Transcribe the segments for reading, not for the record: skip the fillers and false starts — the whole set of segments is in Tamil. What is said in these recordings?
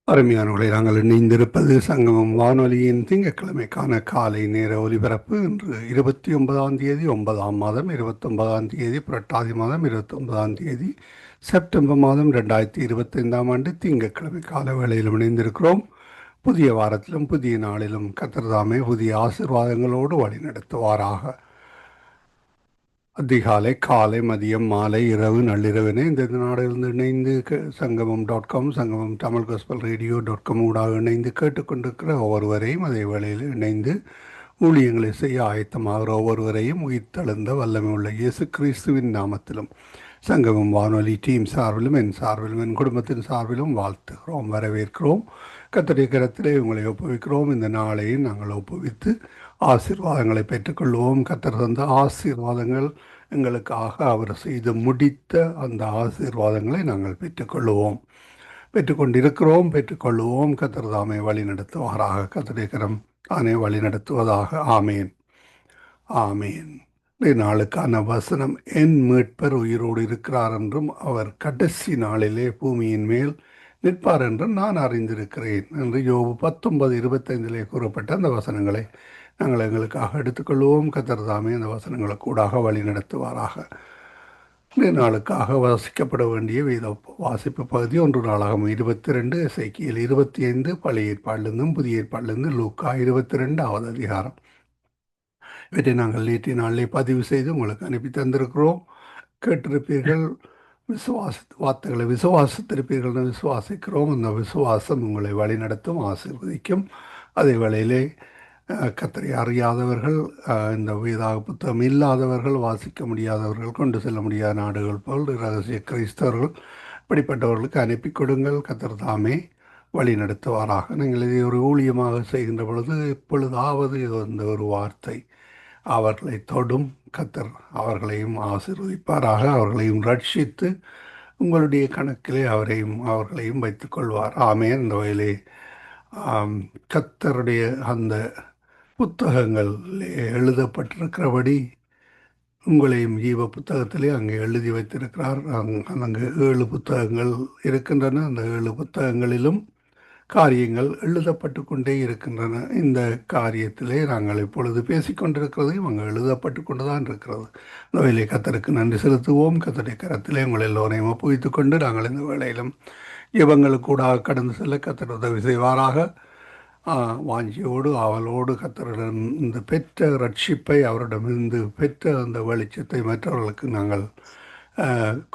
அருமையானவர்களை நாங்கள் இணைந்திருப்பது சங்கமம் வானொலியின் திங்கட்கிழமைக்கான காலை நேர ஒலிபரப்பு. இன்று 29 9ஆம் மாதம் 29 புரட்டாதி மாதம் 29 செப்டம்பர் மாதம் 2025 திங்கட்கிழமை கால வேளையில் இணைந்திருக்கிறோம். புதிய வாரத்திலும் புதிய நாளிலும் கர்த்தர் புதிய ஆசீர்வாதங்களோடு வழிநடத்துவாராக. அதிகாலை, காலை, மதியம், மாலை, இரவு, நள்ளிரவினை இந்த நாடுகளிலிருந்து இணைந்து சங்கமம் சங்கமம் தமிழ் காஸ்பல் ரேடியோ.com ஊடாக இணைந்து கேட்டுக்கொண்டிருக்கிற ஒவ்வொருவரையும், அதே வேளையில் இணைந்து ஊழியங்களை செய்ய ஆயத்தமாகிற ஒவ்வொருவரையும் உயிர்த்தெழுந்த வல்லமை உள்ள இயேசு கிறிஸ்துவின் நாமத்திலும் சங்கமம் வானொலி டீம் சார்பிலும் என் சார்பிலும் என் குடும்பத்தின் சார்பிலும் வாழ்த்துகிறோம், வரவேற்கிறோம். கர்த்தருடைய கரத்திலே உங்களை ஒப்புவிக்கிறோம். இந்த நாளையும் நாங்கள் ஒப்புவித்து ஆசீர்வாதங்களை பெற்றுக்கொள்வோம். கர்த்தர் தந்த ஆசீர்வாதங்கள் எங்களுக்காக அவர் செய்து முடித்த அந்த ஆசீர்வாதங்களை நாங்கள் பெற்றுக்கொண்டிருக்கிறோம், பெற்றுக்கொள்வோம். கர்த்தர் தாமே வழி நடத்துவாராக. கர்த்தருடைய கரம் தானே வழி நடத்துவதாக. ஆமேன், ஆமேன். இன்றைய நாளுக்கான வசனம், என் மீட்பர் உயிரோடு இருக்கிறார் என்றும் அவர் கடைசி நாளிலே பூமியின் மேல் நிற்பார் என்றும் நான் அறிந்திருக்கிறேன் என்று யோபு 19:25 கூறப்பட்ட அந்த வசனங்களை நாங்கள் எங்களுக்காக எடுத்துக்கொள்வோம். கர்த்தர் தாமே அந்த வசனங்களுக்கூடாக வழி நடத்துவாராக. இன்றைய நாளுக்காக வாசிக்கப்பட வேண்டிய வேத வாசிப்பு பகுதி 1 நாளாகமம் 22, எசேக்கியேல் 25, பழைய ஏற்பாட்டிலிருந்தும் புதிய ஏற்பாட்டிலிருந்து லூக்கா 22வது அதிகாரம். இவற்றை நாங்கள் நேற்றைய நாளிலே பதிவு செய்து உங்களுக்கு அனுப்பி தந்திருக்கிறோம். கேட்டிருப்பீர்கள், வார்த்தைகளை விசுவாசித்திருப்பீர்கள், விசுவாசிக்கிறோம். அந்த விசுவாசம் உங்களை வழிநடத்தும், ஆசீர்வதிக்கும். அதே வேளையிலே கர்த்தரை அறியாதவர்கள், இந்த வேதாக புத்தகம் இல்லாதவர்கள், வாசிக்க முடியாதவர்கள், கொண்டு செல்ல முடியாத நாடுகள் போல் ரகசிய கிறிஸ்தவர்கள், இப்படிப்பட்டவர்களுக்கு அனுப்பி கொடுங்கள். கர்த்தர் தாமே வழி நடத்துவாராக. நீங்கள் இதை ஒரு ஊழியமாக செய்கின்ற பொழுது எப்பொழுதாவது இந்த ஒரு வார்த்தை அவர்களை தொடும். கர்த்தர் அவர்களையும் ஆசீர்வதிப்பாராக, அவர்களையும் ரட்சித்து உங்களுடைய கணக்கிலே அவர்களையும் வைத்துக் கொள்வார். ஆமேன். இந்த வகையிலே கர்த்தருடைய அந்த புத்தகங்களிலே எழுதப்பட்டிருக்கிறபடி உங்களையும் ஜீவ புத்தகத்திலே அங்கே எழுதி வைத்திருக்கிறார். அங்கே 7 புத்தகங்கள் இருக்கின்றன. அந்த 7 புத்தகங்களிலும் காரியங்கள் எழுதப்பட்டு கொண்டே இருக்கின்றன. இந்த காரியத்திலே நாங்கள் இப்பொழுது பேசிக்கொண்டிருக்கிறதையும் அங்கே எழுதப்பட்டு கொண்டு தான் இருக்கிறது. இந்த வேலையை கர்த்தருக்கு நன்றி செலுத்துவோம். கர்த்தருடைய கரத்திலே உங்கள் எல்லோரையும் ஒப்புவித்துக் கொண்டு நாங்கள் இந்த வேளையிலும் இவங்களுக்கூடாக கடந்து செல்ல கர்த்தர் உதவி செய்வாராக. வாஞ்சியோடு ஆவலோடு கர்த்தரிடம் இந்த பெற்ற ரட்சிப்பை, அவரிடமிருந்து பெற்ற அந்த வெளிச்சத்தை மற்றவர்களுக்கு நாங்கள்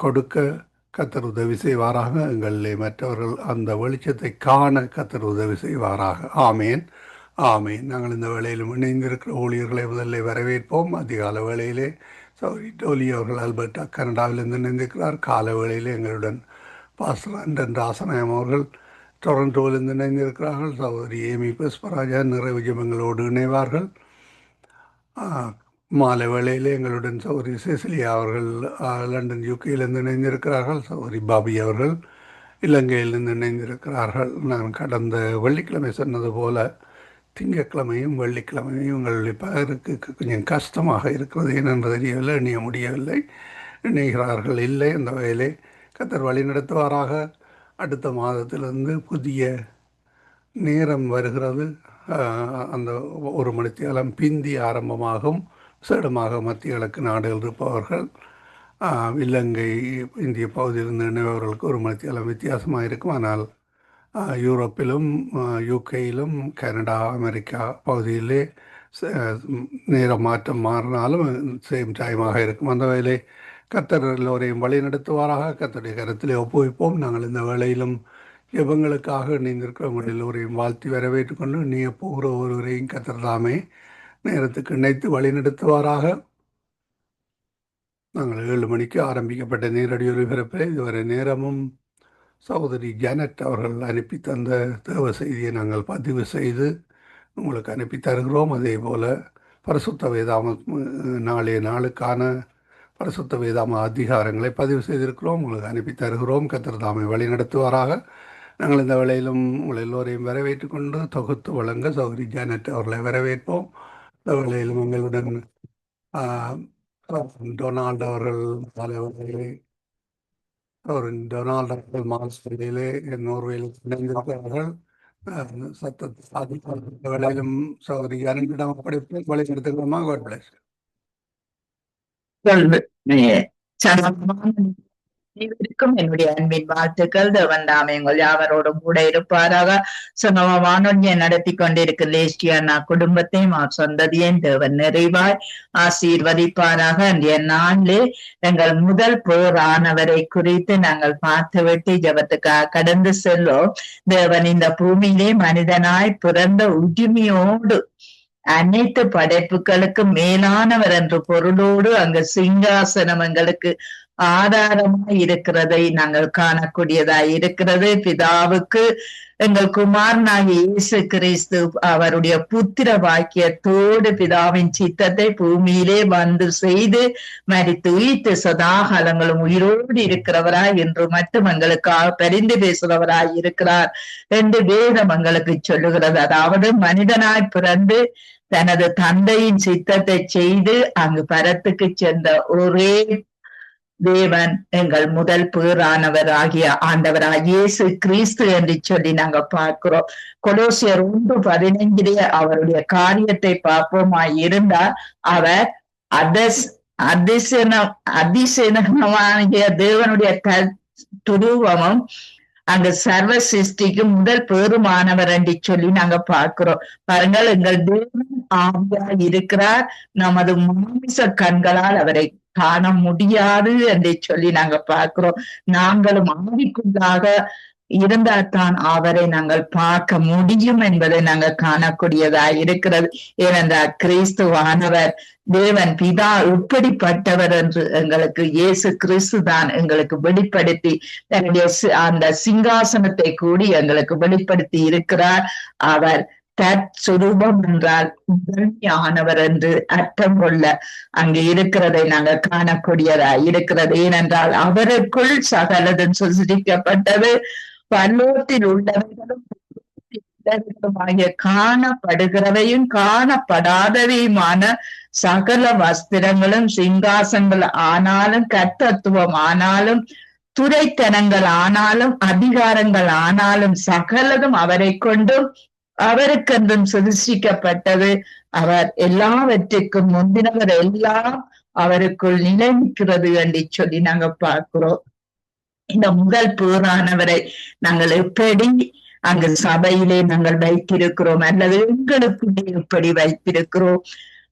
கொடுக்க கர்த்தர் உதவி செய்வாராக. எங்களிலே மற்றவர்கள் அந்த வெளிச்சத்தை காண கர்த்தர் உதவி செய்வாராக. ஆமேன், ஆமேன். நாங்கள் இந்த வேளையிலும் இணைந்திருக்கிற ஊழியர்களை முதலில் வரவேற்போம். அதிகால வேளையிலே சௌரி டோலி அவர்கள் அல்பர்டா கனடாவிலிருந்து இணைந்திருக்கிறார். கால வேளையிலே எங்களுடன் பாஸ்டர் அண்டன் ராசநாயம் அவர்கள் டொரண்டோவிலிருந்து இணைந்திருக்கிறார்கள். சகோதரி ஏமி புஷ்பராஜா நிறைவு ஜெபங்களோடு இணைவார்கள். மாலை வேளையிலே எங்களுடன் சகோதரி செசிலியா அவர்கள் லண்டன் யூகேயிலிருந்து இணைந்திருக்கிறார்கள். சகோதரி பாபி அவர்கள் இலங்கையிலிருந்து இணைந்திருக்கிறார்கள். நான் கடந்த வெள்ளிக்கிழமை சொன்னது போல திங்கட்கிழமையும் வெள்ளிக்கிழமையும் உங்களுடைய பலருக்கு கொஞ்சம் கஷ்டமாக இருக்கிறது. ஏனென்று தெரியவில்லை, இணைய முடியவில்லை, இணைகிறார்கள் இல்லை. அந்த வகையிலே கர்த்தர் வழி நடத்துவாராக. அடுத்த மாதத்திலிருந்து புதிய நேரம் வருகிறது. அந்த 1 மணித்தியாலம் பிந்தி ஆரம்பமாகும். சேடமாக மத்திய கிழக்கு நாடுகள் இருப்பவர்கள், இலங்கை இந்திய பகுதியிலிருந்து இணைபவர்களுக்கு 1 மணித்தியாலம் வித்தியாசமாக இருக்கும். ஆனால் யூரோப்பிலும் யூகேயிலும் கனடா அமெரிக்கா பகுதியிலே நேர மாற்றம் மாறினாலும் சேம் டைமாக இருக்கும். அந்த வேலை கர்த்தர் எல்லோரையும் வழி நடத்துவாராக. கர்த்தருடைய கரத்திலே ஒப்புவிப்போம். நாங்கள் இந்த வேளையிலும் ஜெபங்களுக்காக இணைந்திருக்கிறவங்க எல்லோரையும் வாழ்த்தி வரவேற்றுக் கொண்டு இணைய போகிற ஒருவரையும் கர்த்தர் தாமே நேரத்துக்கு இணைத்து வழி நடத்துவாராக. நாங்கள் 7 மணிக்கு ஆரம்பிக்கப்பட்ட நேரடி ஒலிபரப்பில் இதுவரை நேரமும் சகோதரி ஜானட் அவர்கள் அனுப்பி தந்த தேவ செய்தியை நாங்கள் பதிவு செய்து உங்களுக்கு அனுப்பி தருகிறோம். அதே போல் பரிசுத்த வேதாம நாளைய நாளுக்கான பரிசுத்த வேதாம அதிகாரங்களை பதிவு செய்திருக்கிறோம், உங்களுக்கு அனுப்பி தருகிறோம். கர்த்தர் தாமே வழி நடத்துவாராக. நாங்கள் இந்த வேளையிலும் உங்கள் எல்லோரையும் வரவேற்றுக் கொண்டு தொகுத்து வழங்க சௌரி ஜானட் அவர்களை வரவேற்போம். இந்த வேளையிலும் எங்களுடன் டொனால்டு அவர்கள் ஒரு டொனால்டு அவர்கள் மாஸ்டரிலே நோர்வேயில் இணைந்திருக்கிறார்கள். சத்தத்தை சாதித்த வேளையிலும் சகோதரி அன்பிடம் படிப்பு வழிநடத்துகிறோமா? God bless. அனைவருக்கும் என்னுடைய அன்பின் வாழ்த்துக்கள். தேவன் தாமே உங்கள் யாவரோடும் கூட இருப்பாராக. சங்கம வானொலியை நடத்தி கொண்டிருக்கிற லேஸ்டியானா குடும்பத்தையும் சொந்ததியையும் தேவன் நிறைவாய் ஆசீர்வதிப்பாராக. இன்றைய நாளிலே எங்கள் முதல் போரானவரை குறித்து நாங்கள் பார்த்துவிட்டு ஜபத்துக்காக கடந்து செல்லும். தேவன் இந்த பூமியிலே மனிதனாய் பிறந்த உரிமையோடு அனைத்து படைப்புகளுக்கு மேலானவர் என்ற பொருளோடு அங்கு சிங்காசனம் எங்களுக்கு ஆதாரமாய் இருக்கிறதை நாங்கள் காணக்கூடியதாய் இருக்கிறது. பிதாவுக்கு எங்கள் குமாரனாகிய இயேசு கிறிஸ்து அவருடைய புத்திர வாக்கியத்தோடு பிதாவின் சித்தத்தை பூமியிலே வந்து செய்து மரித்து உயிர்த்து சதாகாலங்களும் உயிரோடு இருக்கிறவராய் என்று மட்டும் எங்களுக்காக பரிந்து பேசுகிறவராய் இருக்கிறார் என்று வேதம் எங்களுக்கு சொல்லுகிறது. அதாவது மனிதனாய் பிறந்து தனது தந்தையின் சித்தத்தை செய்து அங்கு பரத்துக்கு சென்ற ஒரே தேவன் எங்கள் முதல் பேரானவர் ஆகிய ஆண்டவராக இயேசு கிறிஸ்து என்று சொல்லி நாங்க பார்க்கிறோம். கொலோசியர் 1:15 அவருடைய காரியத்தை பார்ப்போமாய் இருந்தால் அவர் அதிசயமாகிய தேவனுடைய துருவமும் அங்கு சர்வ சிருஷ்டிக்கு முதல் பேருமானவர் என்று சொல்லி நாங்க பார்க்கிறோம். பாருங்கள், எங்கள் தேவன் ஆவியா இருக்கிறார். நமது மாமிச கண்களால் அவரை காண முடியாது என்று சொல்லி நாங்க பார்க்கிறோம். நாங்களும் ஆவிக்குள்ளாக இருந்தால்தான் அவரை நாங்கள் பார்க்க முடியும் என்பதை நாங்கள் காணக்கூடியதா இருக்கிறது. ஏனென்றால் கிறிஸ்துவானவர் தேவன் பிதா எப்படிப்பட்டவர் என்று எங்களுக்கு இயேசு கிறிஸ்து தான் எங்களுக்கு வெளிப்படுத்தி தன்னுடைய அந்த சிங்காசனத்தை கூடி எங்களுக்கு வெளிப்படுத்தி இருக்கிறார். அவர் தற்சுரூபம் என்றால் முதன்மையானவர் என்று அர்த்தம் கொள்ள அங்கு இருக்கிறதை நாங்கள் காணக்கூடியதா இருக்கிறது. ஏனென்றால் அவருக்குள் சகலதும் சிருஷ்டிக்கப்பட்டது. பல்லோத்தில் உள்ளவர்களும் காணப்படுகிறவையும் காணப்படாதவையுமான சகல வஸ்திரங்களும் சிங்காசனங்கள் ஆனாலும் கர்த்தத்துவம் ஆனாலும் துரைத்தனங்கள் ஆனாலும் அதிகாரங்கள் ஆனாலும் சகலதும் அவரை கொண்டும் அவருக்கென்றும் சிருஷ்டிக்கப்பட்டது. அவர் எல்லாவற்றுக்கும் முந்தினவர், எல்லாம் அவருக்குள் நிலைநிற்கிறது என்று சொல்லி நாங்க பார்க்கிறோம். இந்த முதல் பேரானவரை நாங்கள் எப்படி அங்கு சபையிலே நாங்கள் வைத்திருக்கிறோம் அல்லது எங்களுக்குள்ளே எப்படி வைத்திருக்கிறோம்?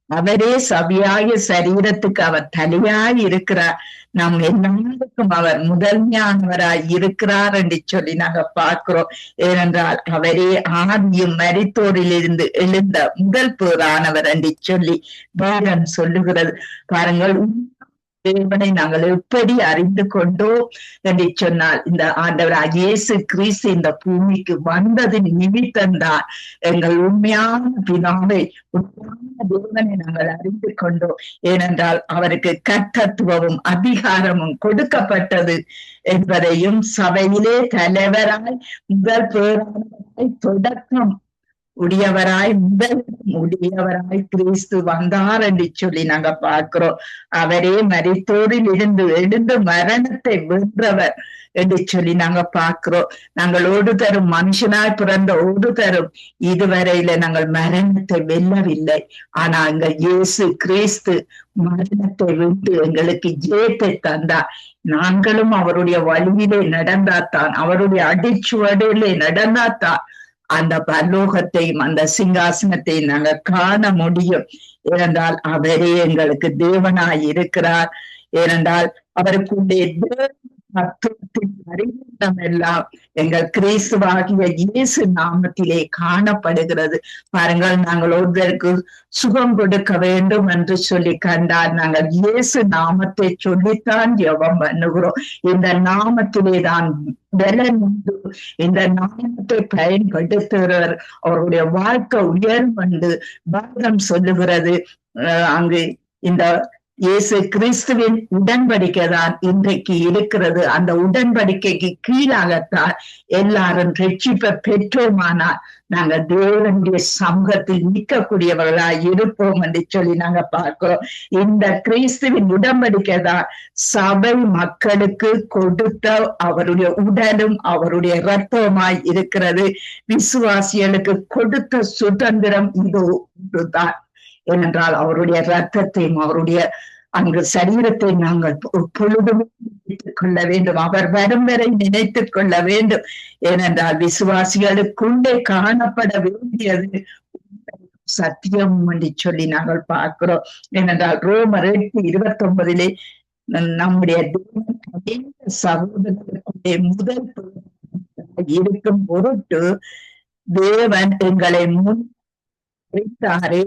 அவரே சபையாய சரீரத்துக்கு அவர் தலையாய் இருக்கிறார். நம் எல்லாருக்கும் அவர் முதன்மையானவராய் இருக்கிறார் என்று சொல்லி நாங்க பார்க்கிறோம். ஏனென்றால் அவரே ஆதியும் மரித்தோரிலிருந்து எழுந்த முதல் பேரானவர் என்று சொல்லி வேதம் சொல்லுகிறது. பாருங்கள், தேவனை நாங்கள் எப்படி அறிந்து கொண்டோம் என்று சொன்னால் இந்த ஆண்டவராக இயேசு கிறிஸ்து இந்த பூமிக்கு வந்தது நிமித்தம்தான் எங்கள் உண்மையான பிதாவை உண்மையான தேவனை நாங்கள் அறிந்து கொண்டோம். ஏனென்றால் அவருக்கு கர்த்தத்துவமும் அதிகாரமும் கொடுக்கப்பட்டது என்பதையும் சபையிலே தலைவராய் முதல் பேரானவராய் தொடக்கம் உடையவராய் முதல் உடையவராய் கிறிஸ்து வந்தார் என்று சொல்லி நாங்க பார்க்கிறோம். அவரே மரித்தோரில் இருந்து எழுந்து மரணத்தை வென்றவர் என்று சொல்லி நாங்க பார்க்கிறோம். நாங்கள் ஒரு தரும் மனுஷனாய் பிறந்த ஒரு தரும் இதுவரையில நாங்கள் மரணத்தை வெல்லவில்லை. ஆனா அங்க இயேசு கிறிஸ்து மரணத்தை வென்று எங்களுக்கு ஜெயத்தை தந்தார். நாங்களும் அவருடைய வழியிலே நடந்தாத்தான், அவருடைய அடிச்சுவடிலே நடந்தாத்தான் அந்த பரலோகத்தையும் அந்த சிங்காசனத்தையும் நாங்க காண முடியும். ஏனென்றால் அவரே எங்களுக்கு தேவனாய் இருக்கிறார். ஏனென்றால் அவருக்குள்ளே தத்துவத்தின் அறிவிடம் எல்லாம் எங்கள் கிறிஸ்துவாகிய இயேசு நாமத்திலே காணப்படுகிறது. பாருங்கள், நாங்கள் ஒருவருக்கு சுகம் கொடுக்க வேண்டும் என்று சொல்லி கண்டால் நாங்கள் இயேசு நாமத்தை சொல்லித்தான் ஜெபம் பண்ணுகிறோம். இந்த நாமத்திலே தான் பலன் உண்டு. இந்த நாமத்தை பயன்படுத்துகிறவர் அவருடைய வாழ்க்கை உயரும் என்று பாகம் சொல்லுகிறது. அங்கு இந்த இயேசு கிறிஸ்துவின் உடன்படிக்கை தான் இன்றைக்கு இருக்கிறது. அந்த உடன்படிக்கைக்கு கீழாகத்தான் எல்லாரும் ரட்சிப்பை பெற்றோமானால் நாங்க தேவனுடைய சமூகத்தில் நிற்கக்கூடியவர்களாய் இருப்போம் என்று சொல்லி நாங்க பார்க்கிறோம். இந்த கிறிஸ்துவின் உடன்படிக்கை தான் சபை மக்களுக்கு கொடுத்த அவருடைய உடலும் அவருடைய இரத்தமாய் இருக்கிறது. விசுவாசிகளுக்கு கொடுத்த சுதந்திரம் இது ஒன்றுதான். ஏனென்றால் அவருடைய இரத்தத்தையும் அவருடைய அங்கு சரீரத்தை நாங்கள் பொழுதும் நினைத்துக் கொள்ள வேண்டும். அவர் வரும் வரை நினைத்துக் கொள்ள வேண்டும். ஏனென்றால் விசுவாசிகளுக்குள்ளே காணப்பட வேண்டியது சத்தியம் என்று சொல்லி நாங்கள் பார்க்கிறோம். ஏனென்றால் ரோமர் 8:29 நம்முடைய சகோதரர்களுடைய முதல் இருக்கும் பொருட்டு தேவன் எங்களை முன்வைத்தாரே,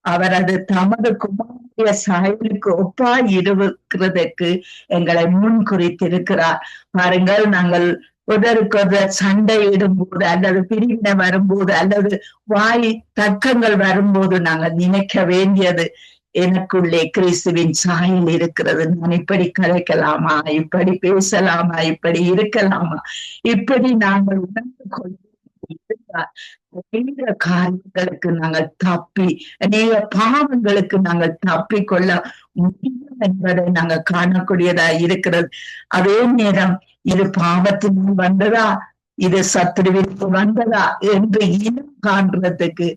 அவரது தமது குமாரிய சாயலுக்கு ஒப்பாய் இருக்கிறதுக்கு எங்களை முன் குறித்திருக்கிறார். பாருங்கள், நாங்கள் ஒருவருக்கொருவர் சண்டையிடும் போது அல்லது பிரிவினை வரும்போது அல்லது வாய் தர்க்கங்கள் வரும்போது நாங்கள் நினைக்க வேண்டியது, எனக்குள்ளே கிறிஸ்துவின் சாயல் இருக்கிறது. நான் இப்படி கலைக்கலாமா, இப்படி பேசலாமா, இப்படி இருக்கலாமா, இப்படி நாங்கள் உணர்ந்து கொள்ள அநேக காரியங்களுக்கு நாங்கள் தப்பி, அநேக பாவங்களுக்கு நாங்கள் தப்பி கொள்ள முடியும் என்பதை நாங்கள் காணக்கூடியதா இருக்கிறது. அதே நேரம் இது பாவத்தினால் வந்ததா, இது சத்துருவிற்கு வந்ததா என்று இனம் காண்றதுக்கு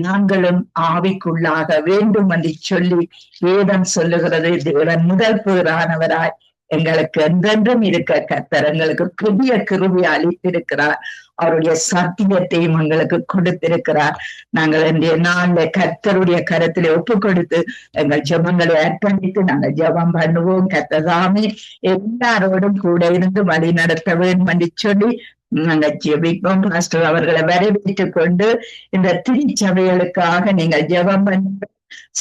நாங்களும் ஆவிக்குள்ளாக வேண்டும் என்று சொல்லி வேதம் சொல்லுகிறது. தேவன் முதல் பேரானவராய் எங்களுக்கு என்றென்றும் இருக்க கர்த்தர் எங்களுக்கு புதிய கிருபை அளித்திருக்கிறார். அவருடைய சத்தியத்தையும் எங்களுக்கு கொடுத்திருக்கிறார். நாங்கள் இன்றைய நாள்ல கர்த்தருடைய கரத்திலே ஒப்பு கொடுத்து எங்கள் ஜெபங்களை அர்ப்பணித்து நாங்கள் ஜெபம் பண்ணுவோம். கர்த்ததாமே எல்லாரோடும் கூட இருந்து வழி நடத்த வேண்டும் என்று சொல்லி நாங்கள் ஜெபிப்போம். பாஸ்டர் அவர்களை வரவேற்றுக் கொண்டு இந்த திருச்சபைகளுக்காக நீங்கள் ஜெபம் பண்ணுங்க.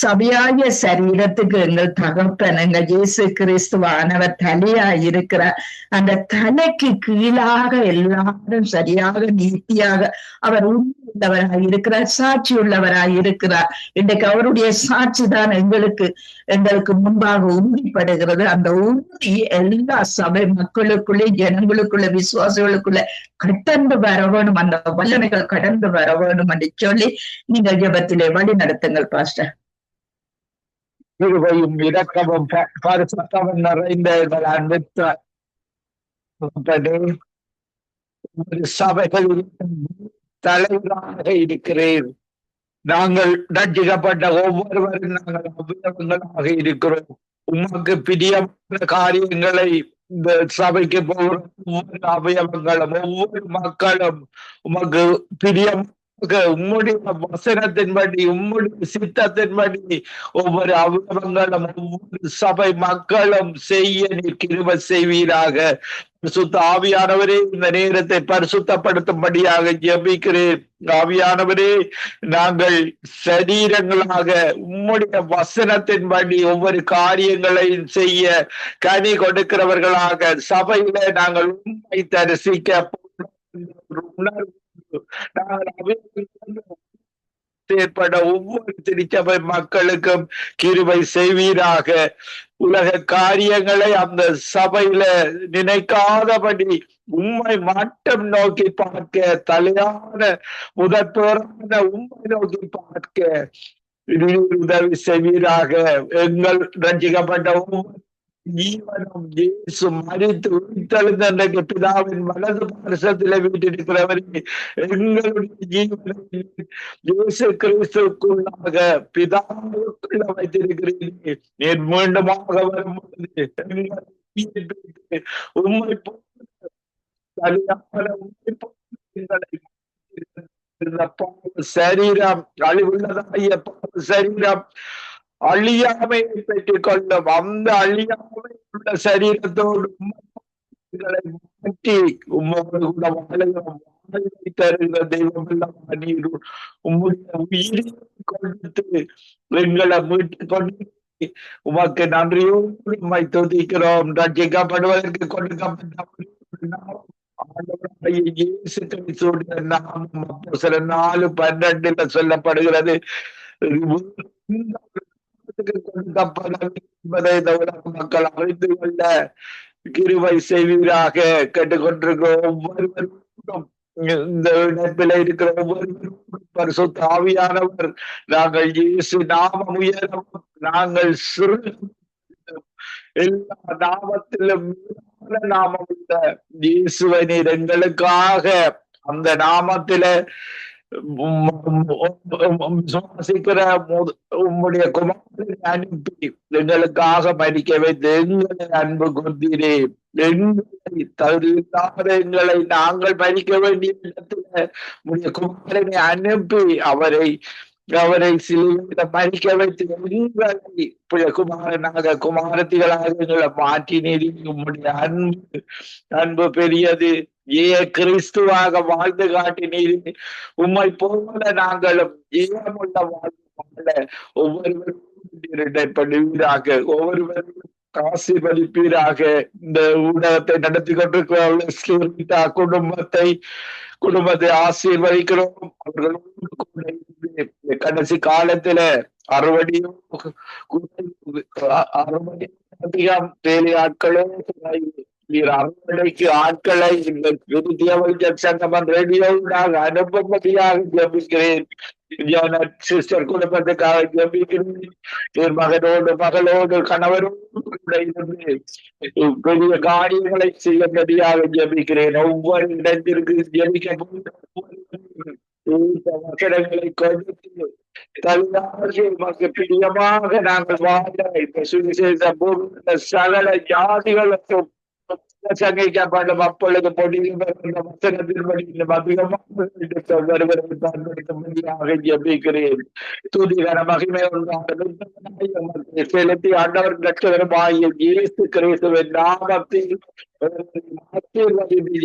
சபையாகிய சரீரத்துக்கு எங்கள் தகப்பன் எங்கள் இயேசு கிறிஸ்துவானவர் தலையாய் இருக்கிறார். அந்த தலைக்கு கீழாக எல்லாரும் சரியாக நீதியாக அவர் உள்ளவராய் இருக்கிறார், சாட்சி உள்ளவராய் இருக்கிறார். இன்றைக்கு அவருடைய சாட்சி தான் எங்களுக்கு முன்பாக உறுதிப்படுகிறது. அந்த உறுதி எல்லா சபை மக்களுக்குள்ளே, ஜனங்களுக்குள்ள, விசுவாசிகளுக்குள்ள கடந்து வர வேணும். அந்த வல்லமைகள் கடந்து வர வேணும் என்று சொல்லி நீங்கள் ஜெபத்திலே வழி நடத்துங்கள் பாஸ்டர். கிருபையும் இரக்கமும் பரிசுத்தமும் நிறைந்த சபைகளில் தலைவராக இருக்கிறேன். நாங்கள் ரட்சிக்கப்பட்ட ஒவ்வொருவரும் நாங்கள் அவயவங்களாக இருக்கிறோம். உமக்கு பிரியமான காரியங்களை இந்த சபைக்கு போகிற ஒவ்வொரு அவயவங்களும் ஒவ்வொரு மக்களும் உமக்கு பிரியம் உம்முடைய வசனத்தின்படி உம்முடைய சித்தத்தின்படி ஒவ்வொரு அவயவங்களும் ஒவ்வொரு சபை மக்களும் செய்ய நீர் கிருபை செய்வீராக. பரிசுத்த ஆவியானவரே, இந்த நேரத்தை பரிசுத்தப்படுத்தும்படியாக ஜெபிக்கிறேன். ஆவியானவரே, நாங்கள் சரீரங்களாக உம்முடைய வசனத்தின்படி ஒவ்வொரு காரியங்களையும் செய்ய கனி கொடுக்கிறவர்களாக சபையில நாங்கள் உண்மை தரிசிக்க உணர்வு ஏற்பட ஒவ்வொரு திருச்சபை மக்களுக்கும் கிருபை செய்வீராக. உலக காரியங்களை அந்த சபையில நினைக்காதபடி உண்மை மட்டும் நோக்கி பார்க்க, தலையான முதற்பேரான உண்மை நோக்கி பார்க்க உதவி செய்வீராக. எங்கள் ரட்சிக்கப்பட்ட ஒவ்வொரு ஜீவனும் இயேசு மரித்து உயிர்த்தெழுந்த அன்றைக்கு பிதாவின் வலது பார்சத்திலே வீட்டிருக்கிறவரே, எங்களுடைய ஜீவனை இயேசு கிறிஸ்துவுக்குள்ளாக பிதாவுக்குள்ள வைத்திருக்கிறீர்கள். நீர் மீண்டுமாக வரும்பொழுது உண்மை சரீரம் அழிவுள்ளதாகிய சரீரம் அழியாமையை பெற்றுக் கொள்ளும். அந்த அழியாமை உள்ள சரீரத்தோடு மாற்றி உம்மோடு கூட வாழை தருகிற தெய்வம் எல்லாம் நீர் உம்முடைய உயிரை கொடுத்து எங்களை மீட்டுக் கொண்டு உமக்கு நன்றியோடு உம்மை துதிக்கிறோம். ரட்சிக்கப்படுவதற்கு கொடுக்கப்பட்ட இயேசு கிறிஸ்துவின் நாமம் அப்போஸ்தலர் 4:12 சொல்லப்படுகிறது. எங்களுக்கு கொடுக்கப்படவில்லை என்பதை இந்த உலக மக்கள் அறிந்து கொள்ள கிருபை செய்வீராக. கேட்டுக்கொண்டிருக்கிற ஒவ்வொருவரும் இந்த இணைப்பில் இருக்கிற ஒவ்வொருவரும் பரிசுத்த ஆவியானவர் நாங்கள் இயேசு நாமம் உயரும், நாங்கள் சிறு எல்லா நாமத்திலும் நாமம் உள்ள இயேசுவை நீர் எங்களுக்காக அந்த நாமத்தில சுவாசிக்கிற உம்முடைய குமாரனை அனுப்பி எங்களுக்காக மறிக்க வைத்து எங்களை அன்பு கொண்டீரே. எங்களை தகுதியில்லாத எங்களை நாங்கள் மறிக்க வேண்டிய இடத்துல உம்முடைய குமாரனை அனுப்பி அவரை சிலுவையில மறிக்க வைத்து எங்களை குமாரனாக குமாரத்திகளாக எங்களை மாற்றினீர். உம்முடைய அன்பு பெரியது. கிறிஸ்துவாக வாழ்ந்து காட்டினீர். உம்மை போல நாங்களும் ஈரமுள்ள வாழ்ந்து ஒவ்வொருவருவீராக, ஒவ்வொருவரும் ஆசீர்வதிப்பீராக. இந்த ஊடகத்தை நடத்தி கொண்டிருக்கிற குடும்பத்தை ஆசீர்வதிக்கிறோம். அவர்களோடு கூட கடைசி காலத்துல அறுவடையும் அதிகம் வேலையாட்களோ அறுவடைக்கு ஆட்களை சங்கமன் ரேடியோவாக அனுப்பும்படியாக ஜெபிக்கிறேன். சிஸ்டர் குடும்பத்துக்காக ஜெபிக்கிறேன். மகளோடு கணவரோடு கூட இருந்து பெரிய காரியங்களை செய்யும்படியாக ஜெபிக்கிறேன். ஒவ்வொரு இடத்திற்கு ஜெபிக்க வசனங்களை கொடுத்து பிரியமாக நாங்கள் வாழ இந்த சுவிசேஷ சகல ஜாதிகளுக்கும் சங்கைக்கப்படும். அப்பொழுது வசனத்தின்படி அதிகமாக ஜெபிக்கிறேன். துதிகர மகிமை செலுத்தி ஆண்டவர் லட்சகரமாகிய இயேசு கிறிஸ்துவின் நாமத்தில்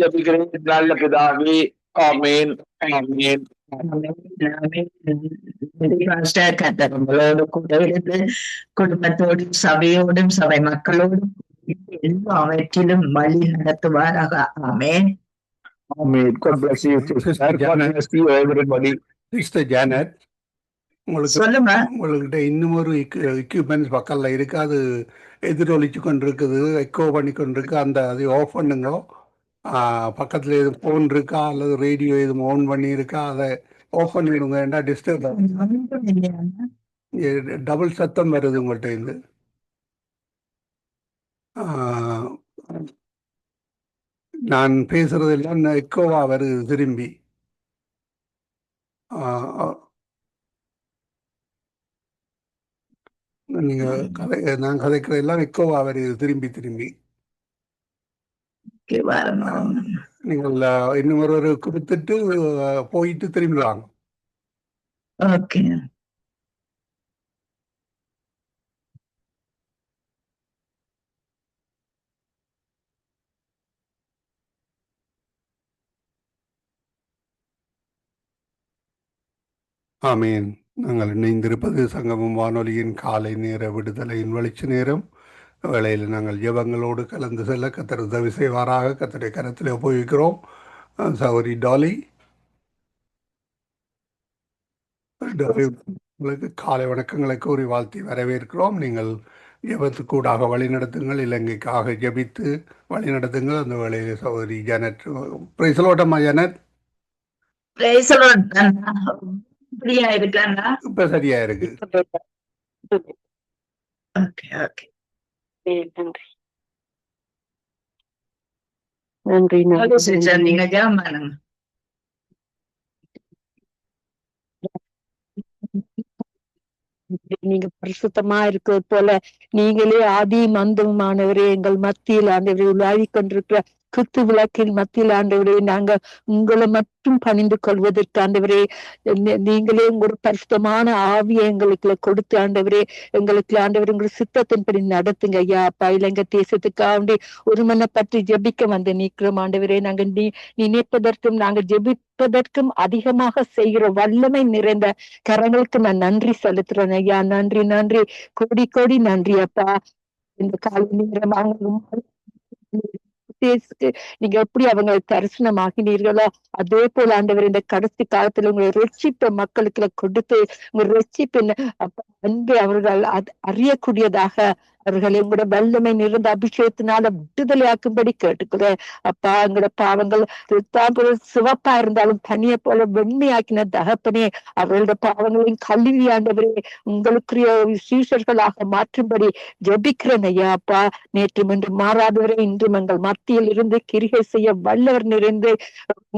ஜெபிக்கிறேன். நல்ல பிதாவே, ஆமென், ஆமென். கத்தவங்களோடு கூட இருந்து குடும்பத்தோடும் சபையோடும் சபை மக்களோடும் எல்லாவற்றிலும் வழி நடத்துவாராக. ஆமென். சிஸ்டர் ஜானட், உங்கள்கிட்ட இன்னும் ஒரு எக்யூப்மெண்ட்ஸ் பக்கம்ல இருக்கு, அது எதிரொலிச்சு கொண்டிருக்குது, எக்கோ பண்ணி கொண்டிருக்கு. அதை ஆஃப் பண்ணுங்க. பக்கத்துல எதுவும் போன் இருக்கா அல்லது ரேடியோ எதுவும் ஆன் பண்ணி இருக்கா, அதை ஆஃப் பண்ணிடுங்க. ஏன்னா டிஸ்டர்ப் டபுள் சத்தம் வருது உங்கள்கிட்ட இருந்து. நான் பேசுறது எல்லாம் எக்கோவா வருது திரும்பி. நீங்க நான் கதைக்கிற எல்லாம் எக்கோவா வருது திரும்பி திரும்பி. நீங்கள் இன்னும் ஒரு கொடுத்துட்டு போயிட்டு திரும்பி வாங்க. ஓகே. ஆமீன். நாங்கள் இணைந்திருப்பது சங்கமம் வானொலியின் காலை நேர விடுதலையின் வெளிச்ச நேரம். வேளையில் நாங்கள் ஜெபங்களோடு கலந்து செல்ல கர்த்தர் உதவி செய்வாராக. கர்த்தருடைய கரத்தில் உபயோகிக்கிறோம். சகோதரி டாலி, உங்களுக்கு காலை வணக்கங்களை கூறி வாழ்த்தி வரவேற்கிறோம். நீங்கள் ஜெபத்துக்கூடாக வழி நடத்துங்கள், இலங்கைக்காக ஜெபித்து வழி நடத்துங்கள். அந்த வேளையில் சகோதரி ஜானட், பிரைசலோட்டம்மா ஜானட். இப்ப சரியா இருக்கு. நன்றி. நீங்க ஜெபம் நீங்க பரிசுத்தமா இருக்கிறது போல நீங்களே ஆதி மந்தமானவரே எங்கள் மத்தியில் ஆண்டவரே உலாவி கொண்டிருக்கிற குத்து விளக்கின் மத்தியில் ஆண்டவரே நாங்க உங்களை மட்டும் பணிந்து கொள்வதற்கு ஆண்டவரே நீங்களே உங்களோட பரிசுத்தமான ஆவியை எங்களுக்கு கொடுத்து ஆண்டவரே எங்களுக்கு ஆண்டவர் உங்களோட சித்தத்தின்படி நடத்துங்க ஐயா. அப்பா, இலங்கை தேசத்துக்காண்டி ஒரு மன பற்றி ஜெபிக்க வந்து நிற்கிறோம் ஆண்டவரே. நாங்க நினைப்பதற்கும் நாங்க ஜெபிப்பதற்கும் அதிகமாக செய்கிற வல்லமை நிறைந்த கரங்களுக்கு நான் நன்றி செலுத்துறேன் ஐயா. நன்றி நன்றி, கோடி கோடி நன்றி அப்பா. இந்த காலை நேரம் மோசேஸ்க்கு நீங்க எப்படி அவங்க தரிசனமாகினீர்களோ அதே போல ஆண்டவர் இந்த கடைசி காலத்துல உங்களை ரட்சிப்ப மக்களுக்கு கொடுத்து உங்க ரட்சிப்பின் அன்பை அவர்கள் அறியக்கூடியதாக அவர்களை உங்களோட வல்லமை நிறைந்த அபிஷேகத்தினால விடுதலையாக்கும்படி கேட்டுக்கிறேன். அப்பா எங்களோட பாவங்கள் சிவப்பா இருந்தாலும் தனியை போல வெண்மையாக்கின தகப்பனே அவர்களோட பாவங்களையும் கல்வி ஆண்டவரே உங்களுக்குரிய சீஷர்களாக மாற்றும்படி ஜபிக்கிறேன் ஐயா. அப்பா நேற்றும் இன்று மாறாதவரை இன்றும் எங்கள் மத்தியில் இருந்து கிரிகை செய்ய வல்லவர் நிறைந்து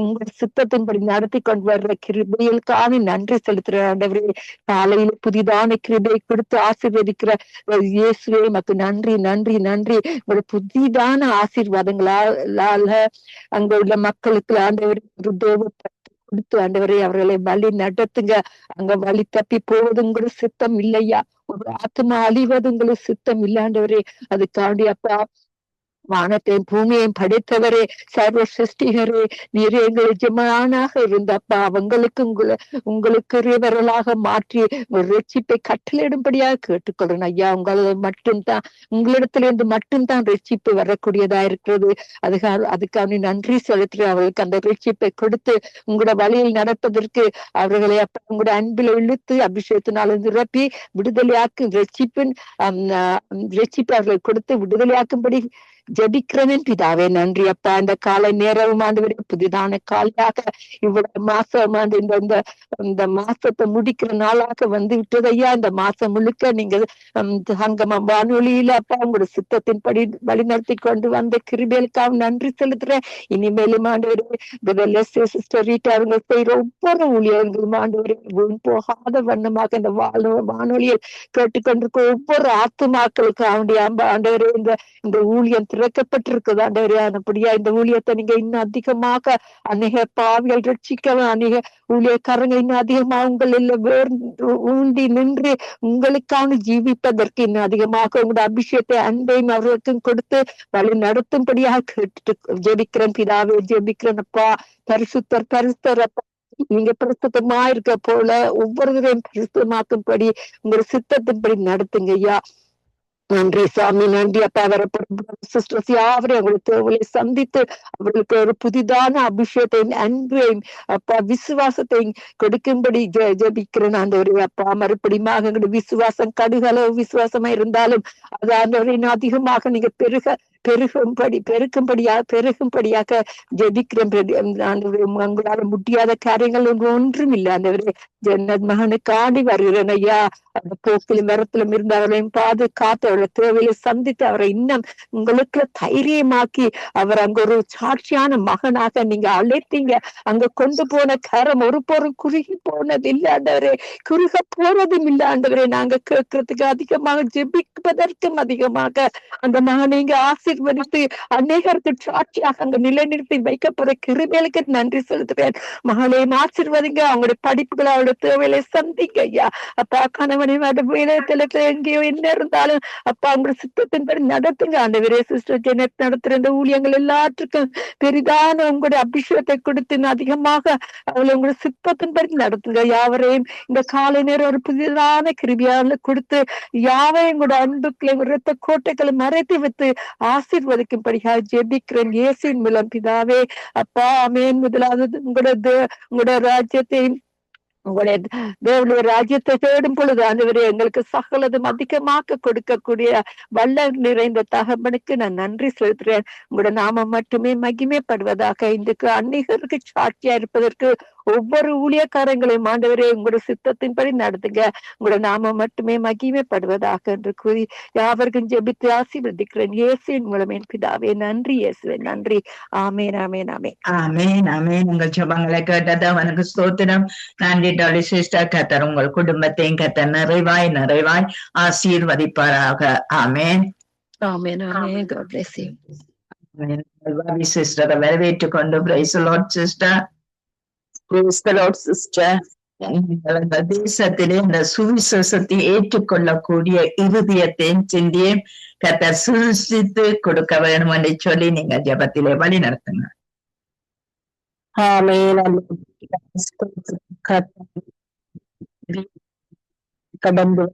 உங்கள் சித்தத்தின்படி நடத்தி கொண்டு வர்ற கிருபைகளுக்காக நன்றி செலுத்துற ஆண்டவரே. காலையில புதிதான கிருபையை கொடுத்து ஆசீர்வதிக்கிற இயேசுவே மக்கு நன்றி நன்றி நன்றி. உங்களோட புதிதான ஆசீர்வாதங்களால அங்க உள்ள மக்களுக்கு ஆண்டவர் கொடுத்து ஆண்டவரை அவர்களை வழி நடத்துங்க. அங்க வழி தப்பி போவது உங்களுக்கு சித்தம் இல்லையா, ஒரு ஆத்மா அழிவது உங்களுக்கு சித்தம் இல்லாண்டவரே. அதுக்காண்டி அப்பா வானத்தையும் பூமியையும் படைத்தவரே, சர்வ சிருஷ்டிகரே, நீர் எங்கள் எஜமானாக இருந்தப்பா அவங்களுக்கு உங்களுக்குரியவர்களாக மாற்றி ரட்சிப்பை கட்டளையிடும்படியாக கேட்டுக்கொள்றேன் ஐயா. மட்டும்தான் உங்களிடத்திலிருந்து மட்டும்தான் ரட்சிப்பு வரக்கூடியதா இருக்கிறது. அதுக்காக நன்றி செலுத்துறேன். அவர்களுக்கு அந்த ரட்சிப்பை கொடுத்து உங்களோட வழியில் நடப்பதற்கு அவர்களை அப்ப உங்களோட அன்பில் இழுத்து அபிஷேகத்தினால நிரப்பி விடுதலையாக்கும் ரட்சிப்பின் அவர்களை கொடுத்து விடுதலையாக்கும்படி ஜபிக்கிறேன் பிதாவே. நன்றி அப்பா. இந்த காலை நேரம் ஆண்டவரே புதிதான காலையாக இவ்வளவு மாசம் இந்த மாசத்தை முடிக்கிற நாளாக வந்து விட்டது ஐயா. இந்த மாசம் முழுக்க நீங்க சங்கமம் வானொலியில அப்பா உங்களோட சித்தத்தின்படி வழிநடத்தி கொண்டு வந்த கிருபைகளுக்காக நன்றி செலுத்துறேன். இனிமேலும் ஆண்டவரே சிஸ்டர் ரீட்டா அவங்க செய்யற ஒவ்வொரு ஊழியர்களும் ஆண்டவரே போகாத வண்ணமாக இந்த வானொலியில் கேட்டுக்கொண்டிருக்க ஒவ்வொரு ஆத்துமாக்களுக்கு ஆண்டவரே இந்த ஊழியம் திறக்கப்பட்டிருக்குது ஆண்டவரே. அப்படியா இந்த ஊழியத்தை நீங்க இன்னும் அதிகமாக அநேக பாவிகள் ரட்சிக்கவும் அநேக ஊழியக்காரங்க இன்னும் அதிகமாக உங்கள் ஊண்டி நின்று உங்களுக்கான ஜீவிப்பதற்கு இன்னும் அதிகமாக உங்களோட அபிஷேகத்தை அன்பையும் அவர்களுக்கும் கொடுத்து வழி நடத்தும்படியாக கேட்டு ஜெபிக்கிறேன் பிதாவே. ஜெபிக்கிறேன் அப்பா. பரிசுத்தர் அப்பா நீங்க பரிசுத்தமா இருக்க போல ஒவ்வொருவரையும் பரிசுத்தமாக்கும்படி உங்களோட சித்தத்தின்படி நடத்துங்க ஐயா. நன்றி சாமி. நன்றி அப்பா. வரப்படும் சிஸ்டர்ஸ் யாவரையும் அவங்களுக்கு சந்தித்து அவர்களுக்கு ஒரு புதிதான அபிஷேகத்தையும் அன்பையும் அப்பா விசுவாசத்தையும் கொடுக்கும்படி ஜபிக்கிறேன் ஆண்டவரே. அப்பா மறுபடியும் எங்களுடைய விசுவாசம் கடுகளவு விசுவாசமா இருந்தாலும் அது ஆண்டவரின் அதிகமாக நீங்க பெருகும்படியாக ஜெபிக்கிறேன். உங்களால முடியாத காரியங்கள் ஒன்றும் இல்லை ஆண்டவரே. ஜன்னத் மகனுக்காண்டி வருகிறேன் ஐயா. அந்த போக்கிலும் வரத்திலும் இருந்தவர்களையும் பாதுகாத்து அவர்களை தேவையில சந்தித்து அவரை இன்னும் உங்களுக்கு தைரியமாக்கி அவர் அங்க ஒரு சாட்சியான மகனாக நீங்க அழைத்தீங்க. அங்க கொண்டு போன கரம் ஒரு பொருள் குறுகி போனது இல்லாண்டவரே, குறுக போறதும் இல்லாண்டவரே. நாங்க கேட்கறதுக்கு அதிகமாக ஜெபிப்பதற்கும் அதிகமாக அந்த மகனை இங்க ஆசீர்வதித்து அநேகருக்கு சாட்சியாக அங்க நிலைநிறுத்தி வைக்கப்படுற கிருபைகளுக்கு நன்றி செலுத்துறேன். மகளையும் ஆசீர்வதிங்க. அவங்களுடைய படிப்புகளை அவருடைய தேவையில சந்திங்க ஐயா. அப்பா கணவனை எங்கேயோ என்ன இருந்தாலும் அப்பா அவங்களுடைய சித்தத்தின்படி நடத்துங்க ஆண்டவரே. சிஸ்டர் ஜெனட் நடத்துற இந்த ஊழியங்கள் எல்லாற்றுக்கும் பெரிதான உங்களுடைய அபிஷேகத்தை கொடுத்து அதிகமாக அவளை உங்களுடைய சித்தத்தின்படி நடத்துங்க. யாவரையும் இந்த காலை நேரம் ஒரு புதிதான கிருபியால கொடுத்து யாவையும் கூட அன்புக்களை இரத்த கோட்டைகளை மறைத்து வைத்து ஆசீர்வதிக்கும்படியாக ஜெபிக்கிறேன் இயேசுவின் மூலம் பிதாவே. அப்பா ஆமென். முதலாவது உங்களோட ராஜ்யத்தையும் உங்களுடைய தேவனுடைய ராஜ்யத்தை தேடும் பொழுது ஆண்டவரே எங்களுக்கு சகலதும் அதிகமாக கொடுக்கக்கூடிய வல்ல நிறைந்த தகவனுக்கு நான் நன்றி செலுத்துறேன். உங்களோட நாமம் மட்டுமே மகிமைப்படுவதாக. இன்றைக்கு அநேகருக்கு சாட்சியா இருப்பதற்கு ஒவ்வொரு ஊழியக்காரங்களையும் ஆண்டவரே உங்களோட சித்தத்தின்படி நடத்துங்க. உங்களோட நாமம் மட்டுமே மகிமைப்படுவதாக என்று கூறி யாவருக்கும் ஜெபித்து ஆசீர்வதிக்கிறேன் இயேசுவின் மூலமே பிதாவே. நன்றி இயேசுவே. நன்றி. ஆமேன் ஆமேன் ஆமேன் ஆமேன் ஆமேன். உங்கள் ஜெபங்களை கேட்டது அவனுக்கு ஸ்தோத்திரம். நன்றி டாலி சிஸ்டர். கர்த்தர் உங்கள் குடும்பத்தையும் கர்த்தர் நிறைவாய் ஆசீர்வதிப்பாராக. ஆமேன் ஆமேன் ஆமேன். God bless you. சிஸ்டரை வரவேற்றுக் கொண்டு praise the Lord sister. Praise the Lord, sister. இந்த தேசத்திலே இந்த சுவிசேஷத்தை ஏற்றுக்கொள்ளக்கூடிய இருதயத்தையும் சிந்தியும் கர்த்தர் சிருஷ்டித்து கொடுக்க வேண்டும் என்று சொல்லி நீங்க ஜெபத்திலே வழி நடத்துங்க. கடந்து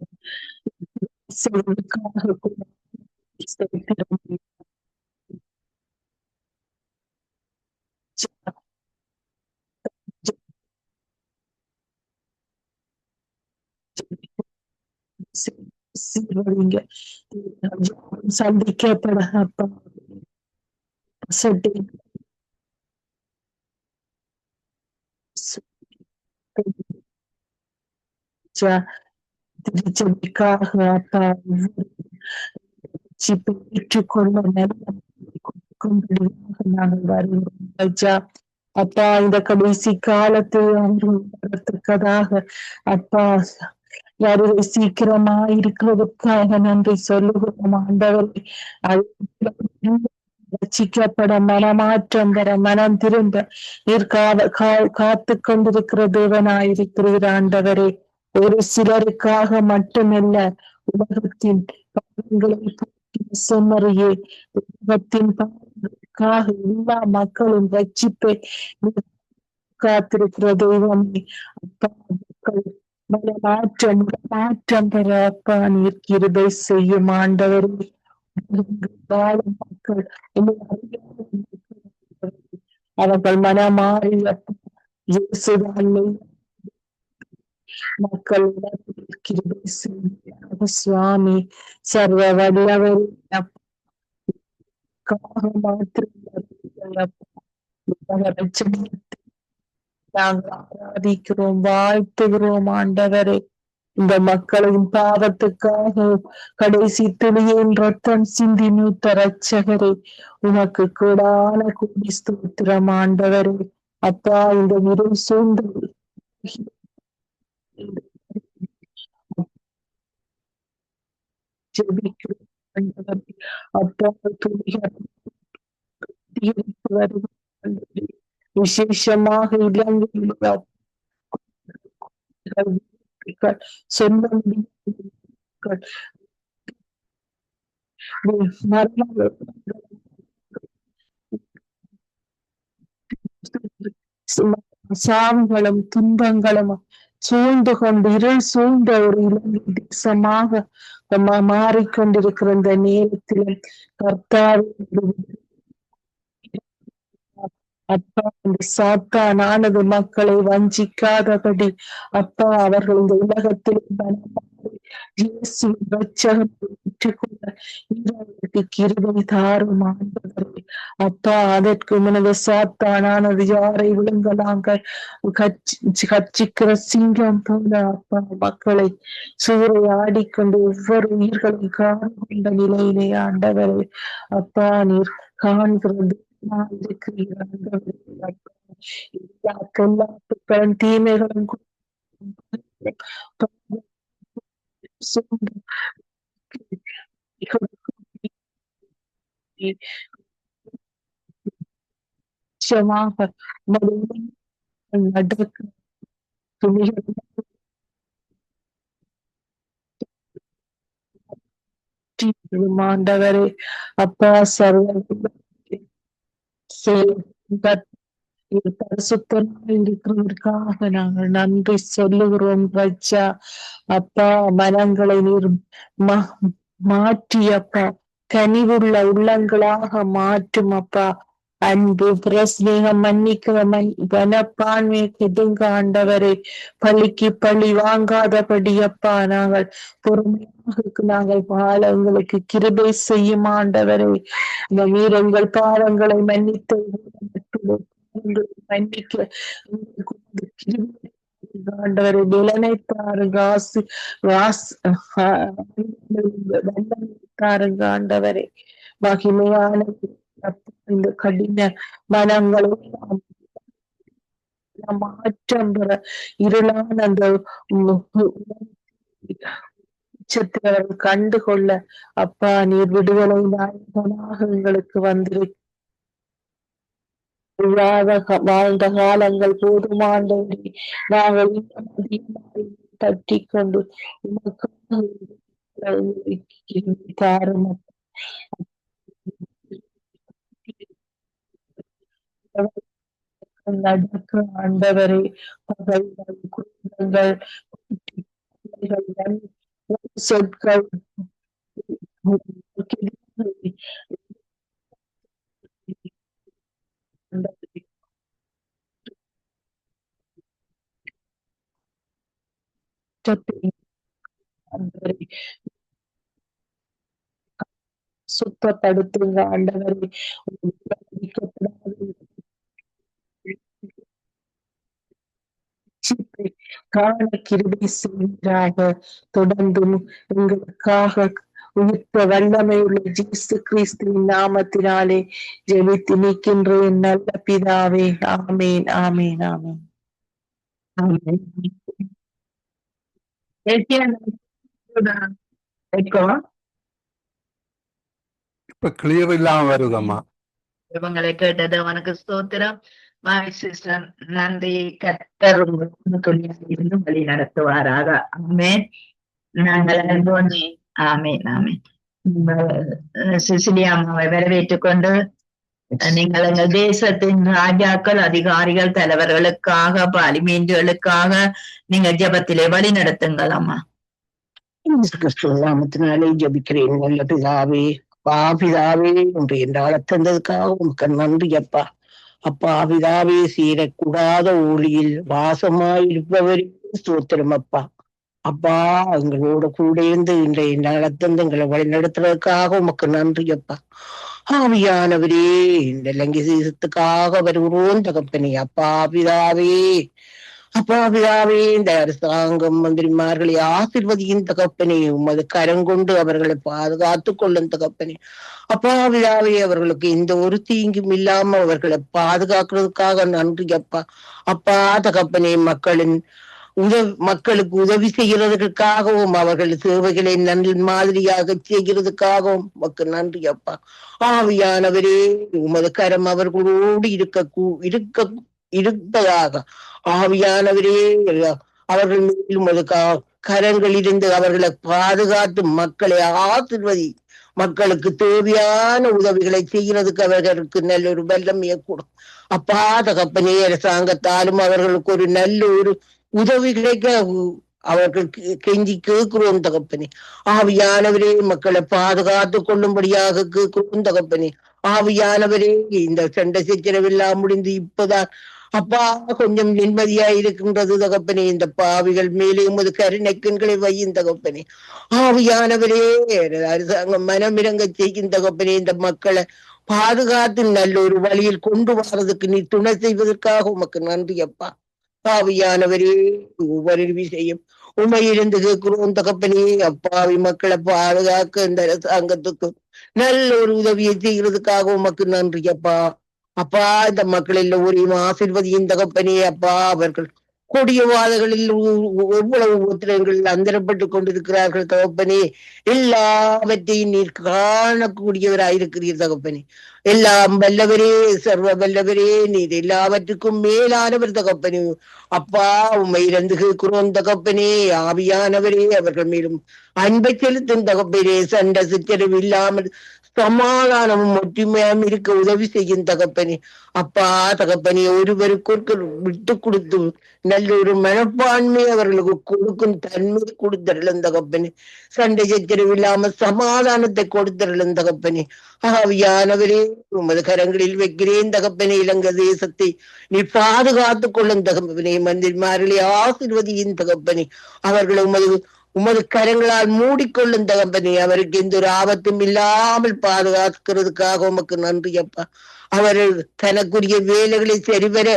சீர்வழிங்க சந்திக்கப்பட அப்பா சட்டை திருச்சபைக்காக அப்பா பெற்றுக்கொள்ள கொண்டுடியாக நாங்கள் வருகிறோம் ஐயா. அப்பா இந்த கடைசி காலத்தை வரத்துக்கதாக அப்பா யாரும் சீக்கிரமா இருக்கிறதுக்காக நன்றி சொல்லுகிறோம் ஆண்டவரை. ரட்சிக்கப்பட மனமாற்றம் பெற மனம் திரும்ப நீர் காத்து கொண்டிருக்கிற தேவனாயிருக்கிறீர் ஆண்டவரே. ஒரு சிலருக்காக மட்டுமல்ல, உலகத்தின் பாவங்களை செம்மறியே உலகத்தின் பாவங்களுக்காக எல்லா மக்களும் ரட்சிப்பை காத்திருக்கிற தெய்வமே. அப்பா மக்கள் மனமாற்றம் மாற்றம் பெற அப்பா நீர் கிருபை செய்யும் ஆண்டவரே. வாழும் மக்கள் அவர்கள் மனமாறி இயேசுதான் மக்கள் கிருபை செய்ய சுவாமி சர்வ வல்லவர் நாங்கள் ஆராதிக்கிறோம், வாழ்த்துகிறோம் ஆண்டவரே. இந்த மக்களின் பாவத்துக்காக கடைசி துளியின் ரத்தம் சிந்தி மூத்த ரட்சகரே, உனக்கு கூடான கூடி ஸ்தோத்திரம் ஆண்டவரே. அப்பா இந்த இருள் சூழ்ந்து அப்பா விசேஷமாக இலங்கையில் சொல்ல சாவுகளும் துன்பங்களும் சூழ்ந்து கொண்டு இருள் சூழ்ந்த ஒரு இலங்கை தேசமாக மாறிக்கொண்டிருக்கிற இந்த நேரத்திலும் கர்த்தாவின் அப்பா இந்த சாத்தானானது மக்களை வஞ்சிக்காதபடி அப்பா அவர்கள் இந்த உலகத்தில் கிருபை தாரும் ஆண்டவரே. அப்பா அதற்கு முன்னது சாத்தானானது யாரை விழுங்கலாங்க கட்சிக்கிற சிங்கம் போல அப்பா மக்களை சூறையாடிக்கொண்டு ஒவ்வொரு உயிர்களும் காண்கின்ற நிலையிலே ஆண்டவரே. அப்பா நீர் காண்கிறது எல்லா பொல்லாப்புகளும் தீமைகளும் நடக்க ஆண்டவரே. அப்பா சர்வ இருக்கிறதற்காக நாங்கள் நன்றி சொல்லுகிறோம் ரஜா. அப்பா மனங்களை நீர் மாற்றி அப்பா கனிவுள்ள உள்ளங்களாக மாற்றும் அப்பா. அன்பு பிரஸ்நேகம் மன்னிக்கிற மனப்பான்மை எதுங்க ஆண்டவரே. பழிக்கு பழி வாங்காதபடி அப்பா நாங்கள் பொறுமையாக நாங்கள் வாழ உங்களுக்கு கிருபை செய்யும் ஆண்டவரே. இந்த வீரங்கள் பாவங்களை மன்னித்து மன்னிக்க ஆண்டவரை பலனை தாருங்க, தாருங்க ஆண்டவரே. மகிமையான இந்த கடின மனங்களை மாற்றம் பெற இருளான அந்த அவர்கள் கண்டுகொள்ள அப்பா நீர் விடுதலை நாயகனாக எங்களுக்கு வந்திருக்க வாழ்ந்த காலங்கள் போதுமாண்டவரை நாங்கள் தட்டி கொண்டு தாரும் நடக்க ஆண்டவரை. பகைகள் குடும்பங்கள் சொற்கள் குற்றத்தை ஆண்டவரே சுத்தப்படுத்துங்க ஆண்டவரே. ரட்சிப்பை காண கிருபை செய்வீராக. தொடர்ந்தும் எங்களுக்காக உயிர்த்த வல்லமை உள்ள இயேசு கிறிஸ்துவின் நாமத்தினாலே ஜெபித்து நிற்கின்றேன் நல்ல பிதாவே. ஆமேன் ஆமேன் ஆமேன். இப்ப கிளியர் இல்லாம வருதம்மா. இவங்களை கேட்டது அவனுக்கு ஸ்தோத்திரம். மாய் சிஸ்டர் நன்றி. கர்த்தர் இருந்து வழி நடத்துவாராக. ஆமென். நாங்கள் அன்போடு ஆமென் ஆமென். சிசிலியா அம்மாவை வரவேற்றுக் கொண்டு நீங்கள் எங்கள் தேசத்தின் ராஜாக்கள், அதிகாரிகள், தலைவர்களுக்காக, பாலிமேன்களுக்காக நீங்கள் ஜெபத்திலே வழி நடத்துங்கள் அம்மா. நாமத்தினாலே ஜபிக்கிறேன் நல்ல பிதாவே. பிதாவே என்று என்றால் தந்ததுக்காக உனக்கு நன்றி அப்பா. அப்பா பிதாவே, சீரக்கூடாத ஒளியில் வாசமாயிருப்பவரே ஸ்தோத்திரம் அப்பா. அப்பா எங்களோட கூட இருந்து இன்றைய நடத்தந்து எங்களை வழி நடத்துறதுக்காக உமக்கு நன்றி அப்பா. ஆவியானவரே, இந்த லங்கை தேசத்துக்காக வருகிறோம் தகப்பனே. அப்பா பிதாவே, அப்பா பிதாவே, இந்த அரசாங்கம் மந்திரிமார்களை ஆசிர்வதியின் தகப்பனே. உமது கரங்கொண்டு அவர்களை பாதுகாத்துக் கொள்ளும் தகப்பனே. அப்பா பிதாவே, அவர்களுக்கு எந்த ஒரு தீங்கும் இல்லாம அவர்களை பாதுகாக்கிறதுக்காக நன்றி அப்பா. அப்பா தகப்பனே, மக்களுக்கு உதவி செய்கிறதுக்காகவும் அவர்கள் சேவைகளை நல்ல மாதிரியாக செய்கிறதுக்காகவும் உமக்கு நன்றி அப்பா. ஆவியானவரே, உமது கரம் அவர்களோடு இருப்பதாக. ஆவியானவரே, அவர்கள் மேல் உமது கரங்களிலிருந்து அவர்களை பாதுகாத்து மக்களை ஆசிர்வதி. மக்களுக்கு தேவையான உதவிகளை செய்கிறதுக்கு அவர்களுக்கு நல்ல ஒரு வல்லமையை கூடும் அப்பா தகப்பனே. அரசாங்கத்தாலும் அவர்களுக்கு ஒரு நல்ல ஒரு உதவி கிடைக்க அவர்கள் கெஞ்சி கேட்கிறோம் தகப்பனே. ஆவியானவரே, மக்களை பாதுகாத்து கொள்ளும்படியாக கேட்கிறோம் தகப்பனே. ஆவியானவரே, இந்த சண்டை சச்சரவெல்லாம் முடிந்து இப்பதான் அப்பா கொஞ்சம் நிம்மதியா இருக்கின்றது தகப்பனே. இந்த பாவிகள் மேலே உமது கருணைக்கண்களை வையும் தகப்பனே. ஆவியானவரே, அரசாங்கம் மனமிறங்க செய்யும் தகப்பனே. இந்த மக்களை பாதுகாத்து நல்ல ஒரு வழியில் கொண்டு வர்றதுக்கு நீ துணை செய்வதற்காக உமக்கு நன்றி அப்பா. ஆவியானவரே, ஒவ்வொரு விஷயம் உண்மையிலிருந்து கேட்கிறோம் தகப்பனே. அப்பாவி மக்களை பாதுகாக்க இந்த அரசாங்கத்துக்கு நல்ல ஒரு உதவியை செய்கிறதுக்காக உமக்கு நன்றி அப்பா. அப்பா, இந்த மக்கள் எல்லோரையும் ஆசீர்வதியின் தகப்பனே. அப்பா, அவர்கள் கொடியவாதங்களில் எவ்வளவு உத்திரங்கள் அந்தரப்பட்டு கொண்டிருக்கிறார்கள் தகப்பனே. எல்லாவற்றையும் நீர் காணக்கூடியவராயிருக்கிறீர் தகப்பனே. எல்லாம் வல்லவரே, சர்வ வல்லவரே, நீர் எல்லாவற்றுக்கும் மேலானவர் தகப்பனே. அப்பா, உண்மை இறந்து கேட்கிறோம் தகப்பனே. ஆவியானவரே, அவர்கள் மேலும் அன்பை செலுத்தும் தகப்பனே. சண்டை சிற்றரவு இல்லாமல் சமாதானமும் ஒற்றுமையாம் இருக்க உதவி செய்யும் தகப்பனே. அப்பா தகப்பனே, ஒருவருக்கு விட்டு கொடுத்து நல்ல ஒரு மனப்பான்மை அவர்களுக்கு கொடுக்கும் தன்மை கொடுத்தரலும் தகப்பனே. சண்டை சச்சரவு இல்லாம சமாதானத்தை கொடுத்தரலும் தகப்பனே. ஆவியானவரே, உமது கரங்களில் வைக்கிறேன் தகப்பனே. இலங்கை தேசத்தை நீ பாதுகாத்துக் கொள்ளும் தகப்பனே. மந்திரிமார்களை ஆசீர்வதியின் தகப்பனே. அவர்கள் உமது கரங்களால் மூடிக்கொள்ளும் தகப்பனே. அவருக்கு எந்த ஒரு ஆபத்தும் இல்லாமல் பாதுகாக்கிறதுக்காக உமக்கு நன்றி அப்பா. அவர்கள் தனக்குரிய வேலைகளை சரிவர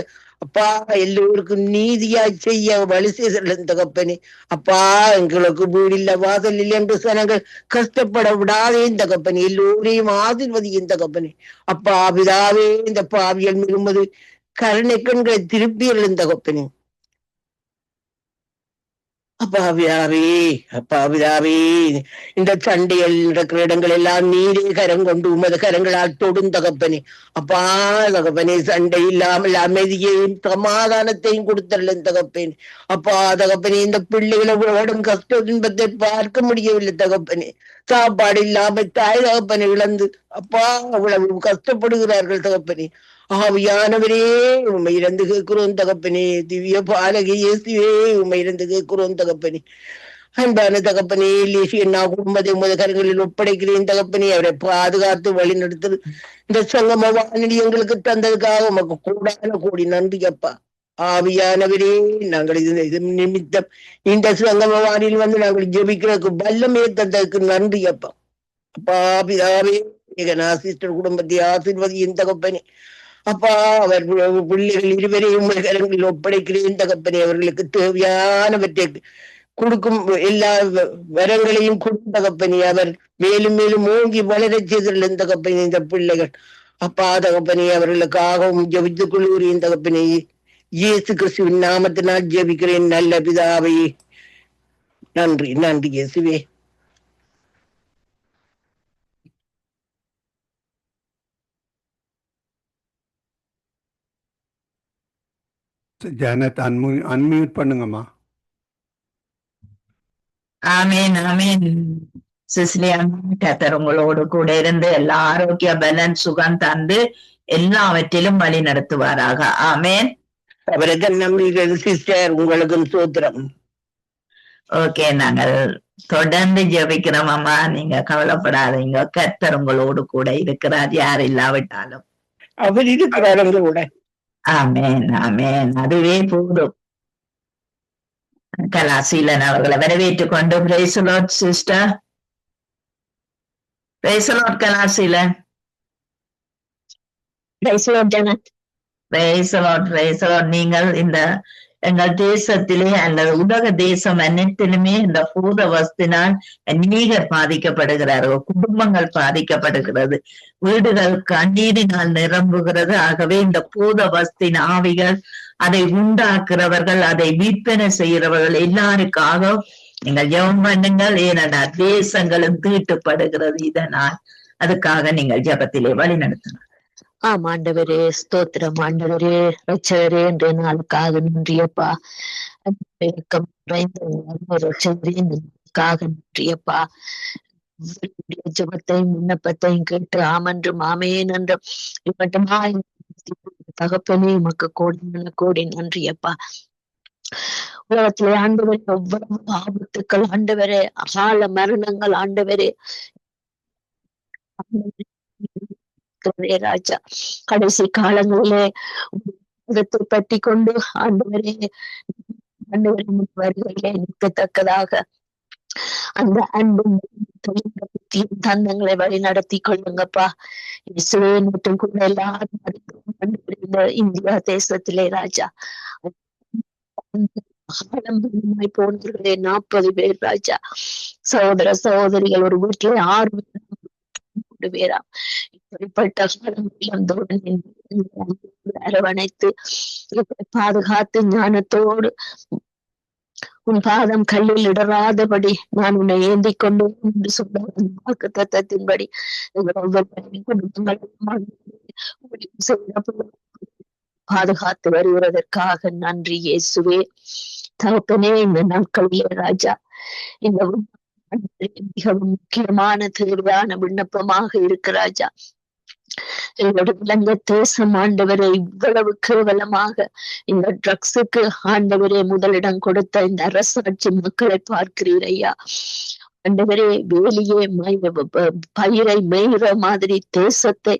அப்பா எல்லோருக்கும் நீதியாய் செய்ய வழி செய்தலும் தகப்பனே. அப்பா, எங்களுக்கு வீடு இல்ல, வாசல் இல்லை என்று சனங்கள் கஷ்டப்பட விடாதேன் தகப்பனே. எல்லோரையும் ஆசீர்வதியின் தகப்பனே. அப்பா பிதாவே, இந்த பாவியல் மிகுமது கருணை கண்களை திருப்பியலும் தகப்பனே. அப்பாவிதாவே, இந்த சண்டைகள் நடக்கிற இடங்கள் எல்லாம் நீரே கரம் கொண்டு உமது கரங்களால் தொடும் தகப்பனே. அப்பா தகப்பனே, சண்டை இல்லாமல் அமைதியையும் சமாதானத்தையும் கொடுத்தரலும் தகப்பனே. அப்பா தகப்பனே, இந்த பிள்ளைகளோடும் கஷ்ட துன்பத்தை பார்க்க முடியவில்லை தகப்பனே. சாப்பாடு இல்லாமல் தாய் தகப்பனை இழந்து அப்பா அவ்வளவு கஷ்டப்படுகிறார்கள் தகப்பனே. ஆவியானவரே, உண்மை இறந்து கேட்கிறோம் தகப்பனே. திவ்ய பாலகி இயேசுவே, உண்மை இறந்து கேட்கிறோம் தகப்பனே. அன்பான தகப்பனே, லேசியன்னா குடும்பத்தை உமது கரங்களில் ஒப்படைக்கிறேன் தகப்பனே. அவரை பாதுகாத்து வழி நடத்து இந்த சங்கம வானொலி எங்களுக்கு தந்ததுக்காக உமக்கு கூடான கோடி நன்றி அப்பா. ஆவியானவரே, நாங்கள் இது நிமித்தம் இந்த சங்கமவானில் வந்து நாங்கள் ஜெபிக்கிறதுக்கு வல்லமே தந்ததுக்கு நன்றி அப்பா. அப்பா பிதாவே, சிஸ்டர் குடும்பத்தை ஆசீர்வதி இந்த கப்பனே அப்பா. அவர் பிள்ளைகள் இருவரையும் கரங்களில் ஒப்படைக்கிறேன் தகப்பனே. அவர்களுக்கு தேவையானவற்றை கொடுக்கும் எல்லா வரங்களையும் கொடுக்கும் தகப்பனே. அவர் மேலும் மேலும் ஓங்கி வளரச் செய்திருந்த தகப்பனே இந்த பிள்ளைகள். அப்பா தகப்பனே, அவர்களுக்காகவும் ஜெபித்துக் கொள்கிறேன் தகப்பனே. இயேசு கிறிஸ்துவின் நாமத்தினால் ஜெபிக்கிறேன் நல்ல பிதாவே. நன்றி நன்றி இயேசுவே. Janet unmute பண்ணுங்கம்மா. ஆமேன் ஆமேன். சிசிலியான் கர்த்தர் உங்களோடு கூட இருந்து எல்லா ஆரோக்கிய பலன் சுகம் தந்து எல்லாவற்றிலும் வழி நடத்துவாராக. ஆமேன். அவருக்கு நம்பிக்கை சிஸ்டர். உங்களுக்கும் சூத்திரம். ஓகே, நாங்கள் தொடர்ந்து ஜெபிக்கிறோம் அம்மா. நீங்க கவலைப்படாதீங்க. கர்த்தர் உங்களோடு கூட இருக்கிறார், யார் இல்லாவிட்டாலும். அவர் இருக்கிறார் கூட. ஆமேன் ஆமேன். அதுவே போதும். கலாசீலன் அவர்களை வரவேற்றுக் கொண்டு praise the Lord sister. Praise the Lord Kalaseelan. Praise the Lord Janet. Praise the Lord, praise the Lord. நீங்கள் இந்த எங்கள் தேசத்திலே அல்லது உலக தேசம் அனைத்திலுமே இந்த பூத வஸ்தினால் அநேகர் பாதிக்கப்படுகிறார்கள். குடும்பங்கள் பாதிக்கப்படுகிறது, வீடுகள் கண்ணீரினால் நிரம்புகிறது. ஆகவே இந்த பூத வஸ்தின் ஆவிகள், அதை உண்டாக்குறவர்கள், அதை விற்பனை செய்கிறவர்கள் எல்லாருக்காக நீங்கள் ஜெபம் பண்ணுங்கள். ஏனென்றா தேசங்களும் தீட்டுப்படுகிறது இதனால். அதுக்காக நீங்கள் ஜெபத்திலே வழி நடத்தணும். ஆம் ஆண்டவரே, ஸ்தோத்திரம் ஆண்டவரே, ரட்சகரே, என்ற நாளுக்காக நன்றியப்பா. நன்றியப்பா. ஜபத்தையும் விண்ணப்பத்தையும் கேட்டு ஆமன்றும் ஆமேன் என்றும் மட்டுமா தகப்பனே உமக்கு கோடி கோடி நன்றியப்பா. உலகத்திலே ஆண்டவரே எவ்வளவு ஆபத்துக்கள் ஆண்டவரே, அகால மரணங்கள் ஆண்டவரே ராஜா. கடைசி காலங்களிலே பற்றி கொண்டு ஆண்டவரே வருகையிலே நிற்கத்தக்கதாக அந்த அன்பும் தந்தங்களை வழி நடத்தி கொள்ளுங்கப்பா. இயேசுவே மட்டும் கூட எல்லாரும் இந்தியா தேசத்திலே ராஜா போனவர்களே 40 பேர் ராஜா. சகோதர சகோதரிகள் ஒரு வீட்டிலே 6 பேரா. இப்படிப்பட்ட அரவணைத்து பாதுகாத்து ஞானத்தோடு உன் பாதம் கல்லில் இடராதபடி நான் உன்னை ஏந்தி கொண்டு என்று சொன்ன வாக்கு தத்தத்தின்படி பாதுகாத்து வருகிறதற்காக நன்றி இயேசுவே. தகப்பனே, இந்த நாட்களிலே ராஜா இந்த மிகவும் முக்கியமான தேவையான விண்ணப்பமாக இருக்கு ராஜா. எங்களுடைய இலங்கை தேசம் ஆண்டவரே இவ்வளவு கேவலமாக இந்த ட்ரக்ஸுக்கு ஆண்டவரே முதலிடம் கொடுத்த இந்த அரசாட்சி மக்களை பார்க்கிறீர் ஐயா. ஆண்டவரே வேலியே பயிரை மேய்கிற மாதிரி தேசத்தை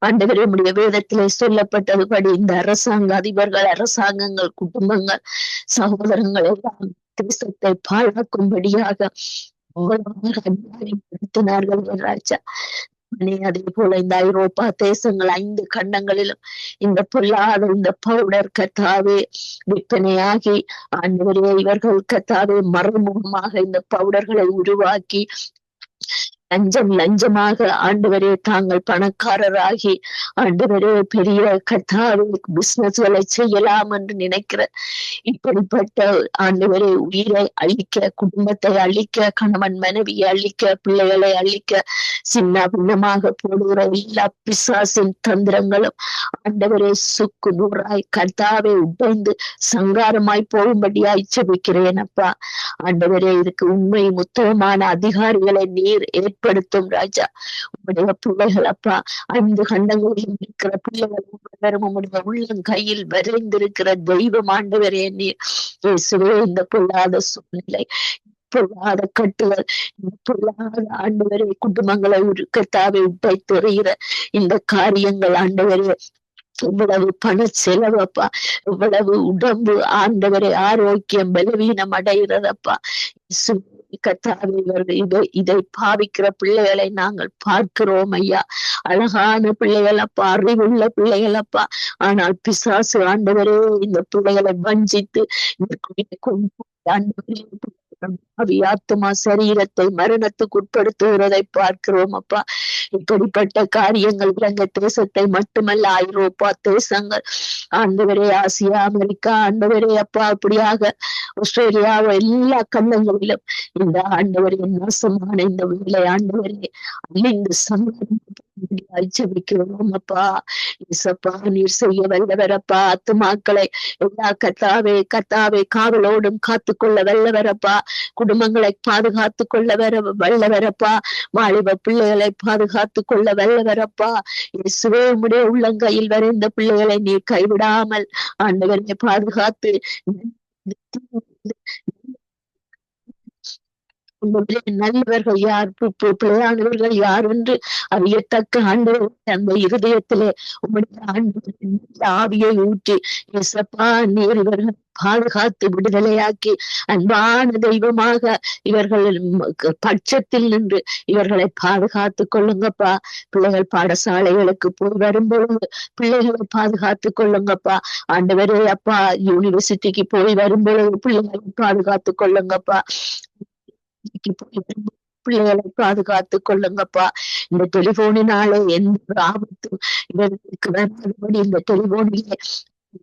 ஆண்டவரே உடைய வேதத்திலே சொல்லப்பட்டதுபடி இந்த அரசாங்க அதிபர்கள், அரசாங்கங்கள், குடும்பங்கள், சகோதரங்கள் எல்லாம் தேசத்தை பாழாக்கும்படியாக நடத்தினார்கள் ராஜா. அதே போல இந்த ஐரோப்பா தேசங்கள் 5 கண்டங்களிலும் இந்த பொல்லாத இந்த பவுடர் கத்தாவே விற்பனையாகி ஆண்டவரே இவர்கள் கத்தாவே மறைமுகமாக இந்த பவுடர்களை உருவாக்கி லஞ்சமாக ஆண்டவரே தாங்கள் பணக்காரராகி ஆண்டவரே பெரிய கத்தாவே பிசினஸ்களை செய்யலாம் என்று நினைக்கிற இப்படிப்பட்ட ஆண்டவரே உயிரை அழிக்க, குடும்பத்தை அழிக்க, கணவன் மனைவியை அழிக்க, பிள்ளைகளை அழிக்க சின்ன பின்னமாக போடுகிற எல்லா பிசாசின் தந்திரங்களும் ஆண்டவரே சுக்கு நூறாய் கத்தாவே உடைந்து சங்காரமாய் போகும்படியாய் ஜெபிக்கிறேன் அப்பா. ஆண்டவரே இதுக்கு உண்மை முத்தமான அதிகாரிகளை நீர் ஏற்படுத்தும் ராஜா. உங்களுடைய பிள்ளைகள் அப்பா 5 கண்டங்களிலும் இருக்கிற பிள்ளைகள் உங்களுடைய உள்ளம் கையில் வரைந்திருக்கிற தெய்வம் ஆண்டவரே நீர் இயேசுவே. இந்த பொல்லாத சூழ்நிலை, பொல்லாத கட்டுகள், இந்த பொல்லாத ஆண்டவரே குடும்பங்களை உருக்கத்தாவே உட்டை தெரிகிற இந்த காரியங்கள் ஆண்டவரே இவ்வளவு பண செலவப்பா, இவ்வளவு உடம்பு ஆண்டவரை ஆரோக்கியம் பலவீனம் அடைகிறதப்பா. கர்த்தாவே, இதை பாவிக்கிற பிள்ளைகளை நாங்கள் பார்க்கிறோம் ஐயா. அழகான பிள்ளைகள் அப்பா, அறிவுள்ள பிள்ளைகள் அப்பா. ஆனால் பிசாசு ஆண்டவரே இந்த பிள்ளைகளை வஞ்சித்து ஆத்துமா சரீரத்தை மரணத்துக்கு உட்படுத்துகிறதை பார்க்கிறோம் அப்பா. இப்படிப்பட்ட காரியங்கள் இலங்கை தேசத்தை மட்டுமல்ல, ஐரோப்பா தேசங்கள் ஆண்டவரே, ஆசியா, அமெரிக்கா ஆண்டவரே அப்பா, அப்படியாக ஆஸ்திரேலியா, எல்லா கண்டங்களிலும் இந்த ஆண்டவரே நாசமான இந்த வேலை ஆண்டவரே அழிந்து ஜெபிக்கிறோம் அப்பா. இசப்பா, நீர் செய்ய வல்லவரப்பா. ஆத்துமாக்களை எல்லா கத்தாவே காவலோடும் காத்துக்கொள்ள வல்லவரப்பா. குடும்பங்களை பாதுகாத்து கொள்ள வல்லவரப்பா. வாலிப பிள்ளைகளை பாதுகாத்து கொள்ள வல்லவரப்பா. இயேசுவே, உம்முடைய உள்ளங்கையில் வரைந்த பிள்ளைகளை நீர் கைவிடாமல் ஆண்டவரை பாதுகாத்து நல்லவர்கள் யார், பிள்ளையானவர்கள் யார் என்று அறியத்தக்க ஆண்டவர் அந்த இருதயத்திலே உம்முடைய ஆவியை ஊற்றி இயேசப்பா, நீர் இவர்கள் பாதுகாத்து விடுதலையாக்கி அன்பான தெய்வமாக இவர்கள் பட்சத்தில் நின்று இவர்களை பாதுகாத்து கொள்ளுங்கப்பா. பிள்ளைகள் பாடசாலைகளுக்கு போய் வரும்பொழுது பிள்ளைகளை பாதுகாத்து கொள்ளுங்கப்பா. ஆண்டவரே அப்பா, யூனிவர்சிட்டிக்கு போய் வரும்பொழுது பிள்ளைகளை பாதுகாத்து கொள்ளுங்கப்பா. பிள்ளைகளை பாதுகாத்து கொள்ளுங்கப்பா. இந்த டெலிபோனினாலே எந்த ஆபத்தும் இவர்களுக்கு வராதபடி, இந்த டெலிபோனிலே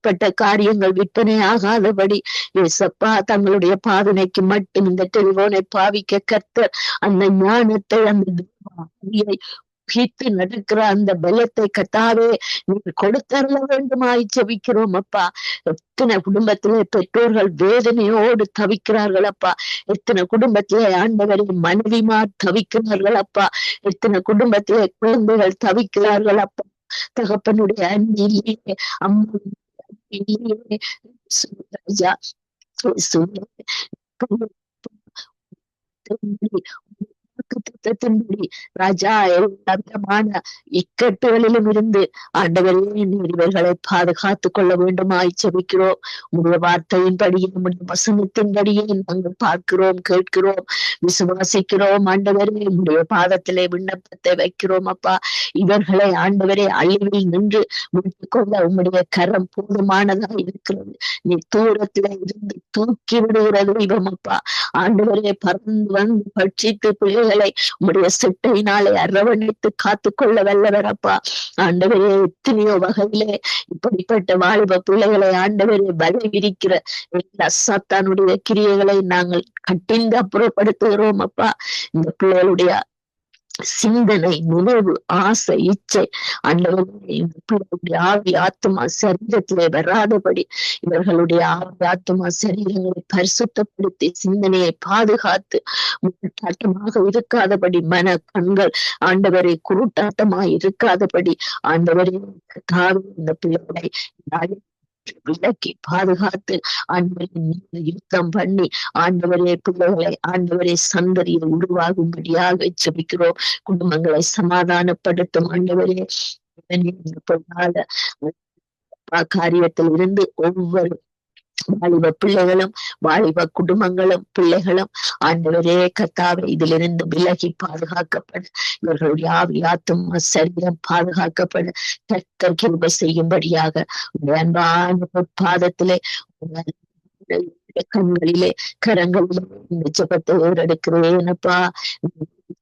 பட்ட காரியங்கள் விற்பனை ஆகாதபடி ஏசப்பா, தங்களுடைய பாதனைக்கு மட்டும் இந்த டெலிபோனை பாவிக்க கர்த்தர் அந்த ஞானத்தை, அந்த நடக்கிற அந்த பலத்தை கத்தாவே நீங்க கொடுத்தரல வேண்டுமாய் ஜெபிக்கிறோம் அப்பா. எத்தனை குடும்பத்திலே பெற்றோர்கள் வேதனையோடு தவிக்கிறார்கள் அப்பா. எத்தனை குடும்பத்திலே ஆண்டவரை மனைவிமார் தவிக்கிறார்கள் அப்பா. எத்தனை குடும்பத்திலே குழந்தைகள் தவிக்கிறார்கள் அப்பா. தகப்பனுடைய அன்பிலேயே, அம்மா இல்லையே, ராஜா, எல்லா விதமான இக்கட்டுகளிலும் இருந்து ஆண்டவரே நீர் இவர்களை பாதுகாத்து கொள்ள வேண்டுமாய் ஜெபிக்கிறோம். உங்களுடைய வார்த்தையின்படியே, உங்களுடைய வசனத்தின்படியே நாங்கள் பார்க்கிறோம், கேட்கிறோம், விசுவாசிக்கிறோம். ஆண்டவரே, உங்களுடைய பாதத்திலே விண்ணப்பத்தை வைக்கிறோம் அப்பா. இவர்களை ஆண்டவரே அழிவில் நின்று முடித்துக் கொள்ள உம்முடைய கரம் போதுமானதா இருக்கிறது. நீ தூரத்தில இருந்து தூக்கி விடுகிற தெய்வம் அப்பா. ஆண்டவரே, பறந்து வந்து பட்சித்து பிள்ளைகளை உம்முடைய செட்டையினாலே அரவணைத்து காத்து கொள்ள வல்லவரப்பா. ஆண்டவரே, எத்தனையோ வகையிலே இப்படிப்பட்ட வாலிப பிள்ளைகளை ஆண்டவரே பலி விரிக்கிற எல்லா சாத்தானுடைய கிரியைகளை நாங்கள் கட்டிந்து அப்புறப்படுத்துகிறோம் அப்பா. இந்த பிள்ளைகளுடைய சிந்தனை, நினைவு, ஆசை, இச்சை ஆண்டவருடைய ஆவி ஆத்மா சரீரத்திலே வராதபடி இவர்களுடைய ஆவி ஆத்மா சரீரங்களை பரிசுத்தப்படுத்தி சிந்தனையை பாதுகாத்து முட்டாட்டமாக இருக்காதபடி, மன கண்கள் ஆண்டவரை குருட்டாட்டமாய் இருக்காதபடி ஆண்டவரை இந்த பிள்ளைகளை விலக்கி பாதுகாத்து ஆண்டவரை யுத்தம் பண்ணி ஆண்டவரே பிள்ளைகளை ஆண்டவரே சந்ததியில் உருவாகும்படியாக ஜெபிக்கிறோம். குடும்பங்களை சமாதானப்படுத்தும் ஆண்டவரே. காரியத்தில் இருந்து ஒவ்வொரு வாலிப பிள்ளைகளும், வாலிப குடும்பங்களும், பிள்ளைகளும் ஆண்டவரே கர்த்தாவே இதிலிருந்து விலகி பாதுகாக்கப்பட, இவர்களுடைய ஆவி ஆத்துமா சரீரம் பாதுகாக்கப்பட கர்த்தர் கிருபை செய்யும்படியாக அன்பான பாதத்திலே கண்களிலே கரங்களிலே இந்த ஜெபத்தை ஏறெடுக்கிறேனப்பா.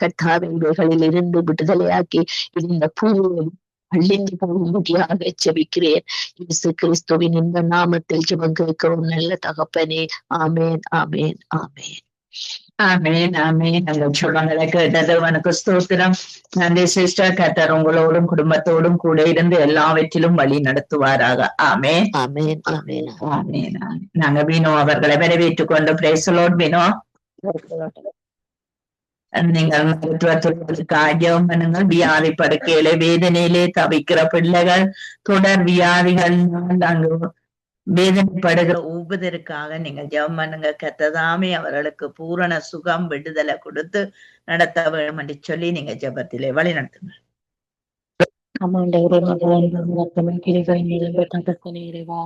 கர்த்தாவே இவைகளில் இருந்து விடுதலையாக்கி இந்த பூமியை அழிந்து போகும்படியாக ஜெபிக்கிறேன். இயேசு கிறிஸ்துவின் இந்த நாமத்தில் ஜெபம் கேட்கிறோம் நல்ல தகப்பனே. ஆமேன், ஆமேன், ஆமேன். ஆமேன், ஆமேன். அந்த ஜெபங்களை கேட்டது உனக்கு ஸ்தோத்திரம். நன்றி சிஸ்டர். கர்த்தர் உங்களோடும் குடும்பத்தோடும் கூட இருந்து எல்லாவற்றிலும் வழி நடத்துவாராக. ஆமேன், ஆமேன், ஆமேன், ஆமேன். நாங்க வினோ அவர்களை வரவேற்றுக் கொண்டு பிரைஸ் தி லார்ட். வினோ, நீங்கள் மருத்துவத்துறைகளுக்கு ஜெபம் பண்ணுங்கள். வியாதி படுக்கையிலே வேதனையிலே தவிக்கிற பிள்ளைகள், தொடர் வியாதிகள், அங்கு வேதனைப்படுகிற ஒவ்வொருவருக்காக நீங்கள் ஜெபம் பண்ணுங்க. கர்த்ததாமே அவர்களுக்கு பூரண சுகம் விடுதலை கொடுத்து நடத்த வேண்டும் என்று சொல்லி நீங்க ஜெபத்திலே வழி நடத்துங்க. ஆமாண்டவரே மகன் கிரிகை நிலவு தகப்பனே இறைவா,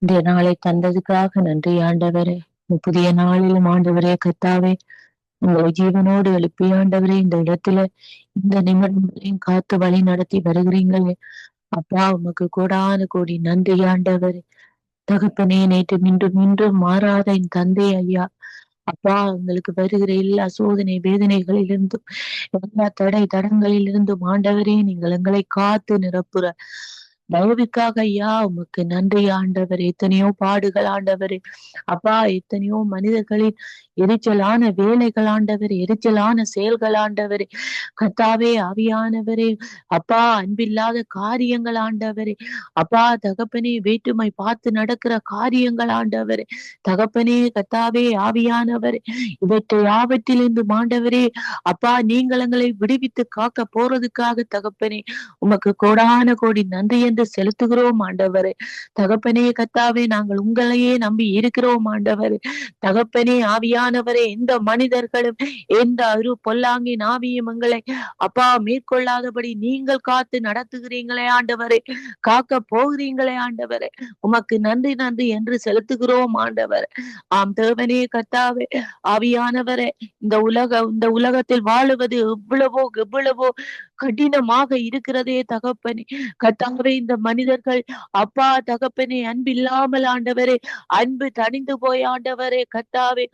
இந்த நாளை தந்ததுக்காக நன்றி ஆண்டவரே. புதிய நாளிலும் ஆண்டவரே கர்த்தாவே, உங்களை ஜீவனோடு எழுப்பி ஆண்டவரே இந்த இடத்துல இந்த நிமிடங்களையும் காத்து வழி நடத்தி வருகிறீங்களே அப்பா, உமக்கு கோடான கோடி நன்றி ஆண்டவரே. தகப்பனே, நேற்று மீண்டும் மீண்டும் மாறாத என் தந்தை ஐயா, அப்பா, உங்களுக்கு வருகிற எல்லா சோதனை வேதனைகளிலிருந்தும் எல்லா தடங்களிலிருந்தும் ஆண்டவரே, நீங்கள் எங்களை காத்து நிரப்புற தயவுக்காக ஐயா உமக்கு நன்றி ஆண்டவரே. எத்தனையோ பாடுகள் ஆண்டவரே, அப்பா, எத்தனையோ மனிதர்களின் எரிச்சலான வேலைகள் ஆண்டவரே, எரிச்சலான செயல்கள் ஆண்டவரே, கர்த்தாவே ஆவியானவரே, அப்பா, அன்பில்லாத காரியங்கள் ஆண்டவரே, அப்பா தகப்பனே, வேற்றுமை பார்த்து நடக்கிற காரியங்கள் ஆண்டவரே, தகப்பனே கர்த்தாவே ஆவியானவரே, இவற்றை யாவற்றிலிருந்து ஆண்டவரே, அப்பா, நீங்கள் எங்களை விடுவித்து காக்க போறதுக்காக தகப்பனே உமக்கு கோடான கோடி நன்றி என்று செலுத்துகிறோம் ஆண்டவரே. தகப்பனே கர்த்தாவே, நாங்கள் உங்களையே நம்பி இருக்கிறோம் ஆண்டவரே. தகப்பனே ஆவியானவரே, எந்த மனிதர்களும் எந்த பொல்லாங்கின் ஆவியும் எங்களை அப்பா மேற்கொள்ளாதபடி நீங்கள் காத்து நடத்துகிறீங்களே ஆண்டவரே, காக்க போகிறீங்களே ஆண்டவரே, உமக்கு நன்றி நன்றி என்று செலுத்துகிறோம் ஆண்டவரே. ஆம் தேவனே கர்த்தாவே ஆவியானவரே, இந்த உலகத்தில் வாழுவது எவ்வளவோ கடினமாக இருக்கிறதே தகப்பனே. கர்த்தாவே, இந்த மனிதர்கள் அப்பா தகப்பனே அன்பில்லாமல் ஆண்டவரே, அன்பு தணிந்து போய் ஆண்டவரே கர்த்தாவே,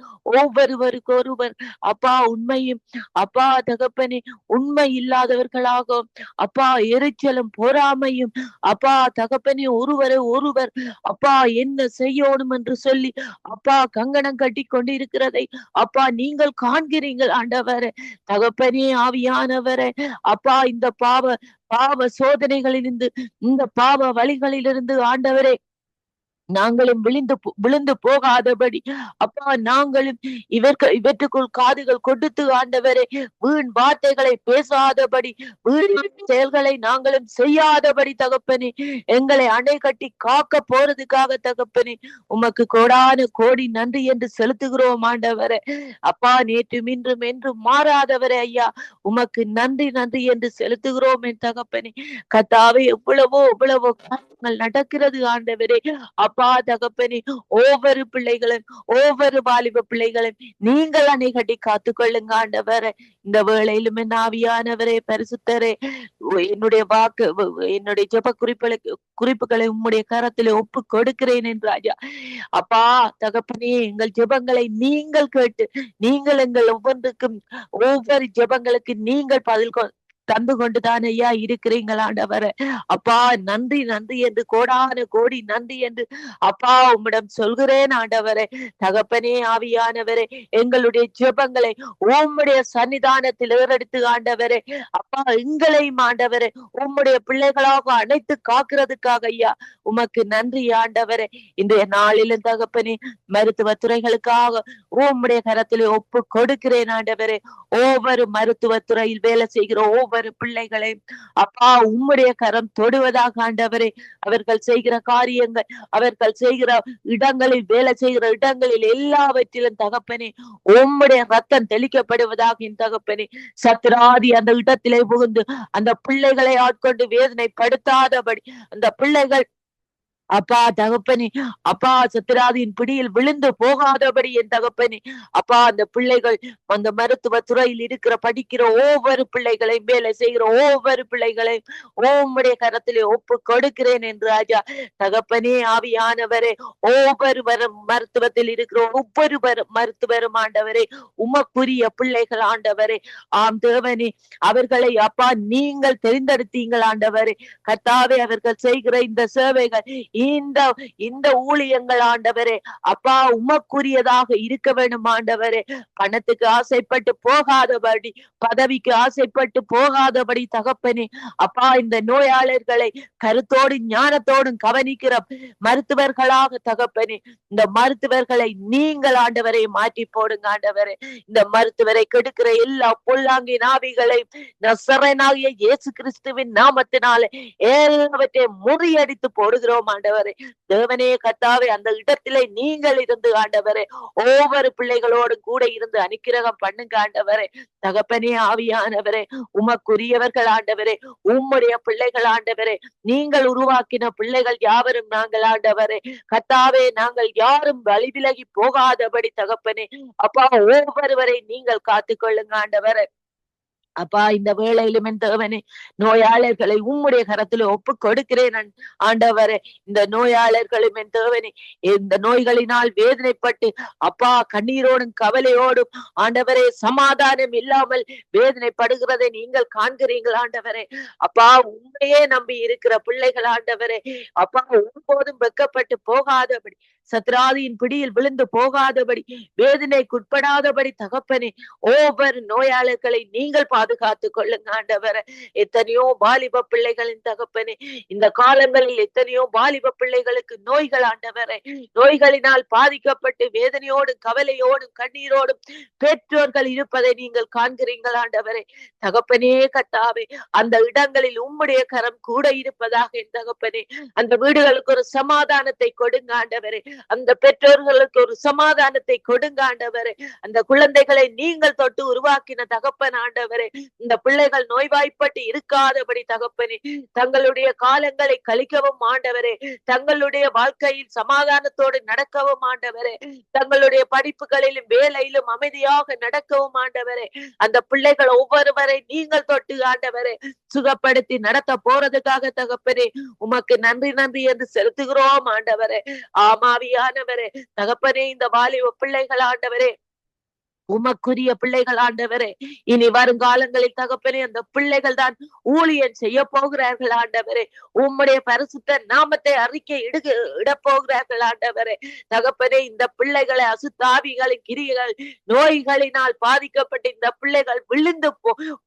ஒவ்வொருவருக்கு ஒருவர் அப்பா உண்மையும் அப்பா தகப்பனே உண்மை இல்லாதவர்களாக அப்பா எரிச்சலும் பொறாமையும் அப்பா தகப்பனே ஒருவர் அப்பா என்ன செய்யணும் என்று சொல்லி அப்பா கங்கணம் கட்டி கொண்டிருக்கிறதை அப்பா நீங்கள் காண்கிறீர்கள் ஆண்டவரே. தகப்பனே ஆவியானவரே, அப்பா இந்த பாவ சோதனைகளிலிருந்து இந்த பாவ வழிகளிலிருந்து ஆண்டவரே நாங்களும் விழுந்து போகாதபடி அப்பா நாங்களும் இவற்றுக்குள் காதுகள் கொடுத்து ஆண்டவரே வீண் வார்த்தைகளை பேசாதபடி வீண் செயல்களை நாங்களும் செய்யாதபடி தகப்பனே எங்களை அணை கட்டி காக்க போறதுக்காக தகப்பனே உமக்கு கோடான கோடி நன்றி என்று செலுத்துகிறோம் ஆண்டவரே. அப்பா, நேற்று இன்றும் என்றும் மாறாதவரே ஐயா, உமக்கு நன்றி நன்றி என்று செலுத்துகிறோம் என் தகப்பனே. கர்த்தாவே, எவ்வளவோ காரியங்கள் நடக்கிறது ஆண்டவரே. அப்பா தகப்பனே, ஒவ்வொரு பிள்ளைகளும் ஒவ்வொரு வாலிப பிள்ளைகளும் நீங்கள் அணை கட்டி காத்து கொள்ளுங்க ஆண்டவரே. இந்த வேளையிலும் என் ஆவியானவரே பரிசுத்தரே, என்னுடைய ஜெப குறிப்புகளை உம்முடைய கரத்திலே ஒப்பு கொடுக்கிறேன் என்று ராஜா. அப்பா தகப்பனே, எங்கள் ஜெபங்களை நீங்கள் கேட்டு நீங்கள் எங்கள் ஒவ்வொரு ஜெபங்களுக்கு நீங்கள் பதில் தந்து கொண்டுதான் ஐயா இருக்கிறீங்கள் ஆண்டவரே. அப்பா நன்றி நன்றி என்று கோடான கோடி நன்றி என்று அப்பா உம்மிடம் சொல்கிறேன் ஆண்டவரே. தகப்பனே ஆவியானவரே, எங்களுடைய ஜெபங்களை உம்முடைய சன்னிதானத்தில் ஏறெடுத்து ஆண்டவரே, அப்பா எங்களையும் ஆண்டவரே உம்முடைய பிள்ளைகளாக அணைத்து காக்கிறதுக்காக ஐயா உமக்கு நன்றி ஆண்டவரே. இன்றைய நாளிலும் தகப்பனே மருத்துவ துறைகளுக்காக உம்முடைய கரத்திலே ஒப்பு கொடுக்கிறேன் ஆண்டவரே. ஒவ்வொரு மருத்துவ துறையில் வேலை செய்கிற ஒவ்வொரு பிள்ளைகளையும் அப்பா உம்முடைய கரம் தொடுவதாக ஆண்டவரே. அவர்கள் செய்கிற காரியங்கள், அவர்கள் செய்கிற இடங்களில், வேலை செய்கிற இடங்களில் எல்லாவற்றிலும் தகப்பனே உம்முடைய ரத்தம் தெளிக்கப்படுவதாக என் தகப்பனே. சத்ராதி அந்த இடத்திலே புகுந்து அந்த பிள்ளைகளை ஆட்கொண்டு வேதனைப்படுத்தாதபடி அந்த பிள்ளைகள் அப்பா தகப்பனே, அப்பா சத்திராதியின் பிடியில் விழுந்து போகாதபடி என் தகப்பனே, அப்பா அந்த பிள்ளைகள் அந்த மருத்துவ துறையில் படிக்கிற ஒவ்வொரு பிள்ளைகளையும், வேலை செய்கிற ஒவ்வொரு பிள்ளைகளையும் உம்முடைய கரத்திலே ஒப்பு கொடுக்கிறேன் என்று ராஜா. தகப்பனே ஆவியானவரே, ஒவ்வொரு மருத்துவத்தில் இருக்கிற ஒவ்வொரு மருத்துவரும் ஆண்டவரே உமக்குரிய பிள்ளைகள் ஆண்டவரே. ஆம் தேவனே, அவர்களை அப்பா நீங்கள் தெரிந்தெடுத்தீங்கள் ஆண்டவரே. கர்த்தாவே, அவர்கள் செய்கிற இந்த சேவைகள், இந்த ஊழியங்கள் ஆண்டவரே அப்பா உமக்குரியதாக இருக்க வேண்டும் ஆண்டவரே. பணத்துக்கு ஆசைப்பட்டு போகாதபடி, பதவிக்கு ஆசைப்பட்டு போகாதபடி தகப்பனே, அப்பா இந்த நோயாளர்களை கருத்தோடு ஞானத்தோடும் கவனிக்கிற மருத்துவர்களாக தகப்பனே, இந்த மருத்துவர்களை நீங்கள் ஆண்டவரை மாற்றி போடுங்க ஆண்டவரே. இந்த மருத்துவரை கெடுக்கிற எல்லா பொல்லாங்கின் ஆவிகளையும் நசரேயனாகிய இயேசு கிறிஸ்துவின் நாமத்தினாலே எல்லாவற்றையும் முறியடித்து போடுகிறோம் ஆண்டவரே. ஆண்டவரே. தேவனே கர்த்தாவே, அந்த இடத்திலே நீங்கள் இருந்து ஆண்டவரே ஒவ்வொரு பிள்ளைகளோடு கூட இருந்து அனுக்கிரகம் பண்ணுங்க ஆண்டவரே. தகப்பனே ஆவியானவரே, உமக்குரியவர்கள் ஆண்டவரே, உம்முடைய பிள்ளைகள் ஆண்டவரே, நீங்கள் உருவாக்கின பிள்ளைகள் யாவரும் நாங்கள் ஆண்டவரே. கர்த்தாவே, நாங்கள் யாரும் வழி விலகி போகாதபடி தகப்பனே அப்பா ஒவ்வொருவரை நீங்கள் காத்துக்கொள்ளுங்க ஆண்டவரே. அப்பா, இந்த வேளையிலும் என் தேவனே, நோயாளர்களை உம்முடைய கரத்துல ஒப்பு கொடுக்கிறேன் ஆண்டவரே. இந்த நோயாளர்களும் என் தேவனே, இந்த நோய்களினால் வேதனைப்பட்டு அப்பா கண்ணீரோடும் கவலையோடும் ஆண்டவரே சமாதானம் இல்லாமல் வேதனைப்படுகிறதை நீங்கள் காண்கிறீர்கள் ஆண்டவரே. அப்பா, உண்மையே நம்பி இருக்கிற பிள்ளைகள் ஆண்டவரே, அப்பா ஒருபோதும் வெக்கப்பட்டு போகாதபடி, சத்ராதியின் பிடியில் விழுந்து போகாதபடி, வேதனைக்குட்படாதபடி தகப்பனே ஒவ்வொரு நோயாளர்களை நீங்கள் பாதுகாத்துக் கொள்ளுங்க ஆண்டவரே. எத்தனையோ வாலிப பிள்ளைகளின் தகப்பனே, இந்த காலங்களில் எத்தனையோ வாலிப பிள்ளைகளுக்கு நோய்கள் ஆண்டவரே, நோய்களினால் பாதிக்கப்பட்டு வேதனையோடும் கவலையோடும் கண்ணீரோடும் பெற்றோர்கள் இருப்பதை நீங்கள் காண்கிறீர்கள் ஆண்டவரே. தகப்பனே கர்த்தாவே, அந்த இடங்களில் உம்முடைய கரம் கூட இருப்பதாக என் தகப்பனே. அந்த வீடுகளுக்கு ஒரு சமாதானத்தை கொடுங்க ஆண்டவரே. அந்த பெற்றோர்களுக்கு ஒரு சமாதானத்தை கொடுங்க ஆண்டவரே. அந்த குழந்தைகளை நீங்கள் தொட்டு உருவாக்கின தகப்பன் ஆண்டவரே, இந்த பிள்ளைகள் நோய்வாய்ப்பட்டு இருக்காதபடி தகப்பனே தங்களுடைய காலங்களை கழிக்கவும் ஆண்டவரே, தங்களுடைய வாழ்க்கையில் சமாதானத்தோடு நடக்கவும் ஆண்டவரே, தங்களுடைய படிப்புகளிலும் வேலையிலும் அமைதியாக நடக்கவும் ஆண்டவரே. அந்த பிள்ளைகள் ஒவ்வொருவரை நீங்கள் தொட்டு ஆண்டவரே சுகப்படுத்தி நடத்த போறதுக்காக தகப்பனே உமக்கு நன்றி நன்றி என்று செலுத்துகிறோம் ஆண்டவரே. ஆமாவியானவரே தகப்பனே, இந்த வாலிப பிள்ளைகள் ஆண்டவரே உமக்குரிய பிள்ளைகள் ஆண்டவரே, இனி வருங்காலங்களில் தகப்பனே அந்த பிள்ளைகள் தான் ஊழியம் செய்ய போகிறார்கள் ஆண்டவரே. உம்முடைய பரிசுத்த நாமத்தை அறிக்கை இட போகிறார்கள் ஆண்டவரே. தகப்பனே, இந்த பிள்ளைகளை அசுத்தாவிகளின் கிரிகள் நோய்களினால் பாதிக்கப்பட்டு இந்த பிள்ளைகள் விழுந்து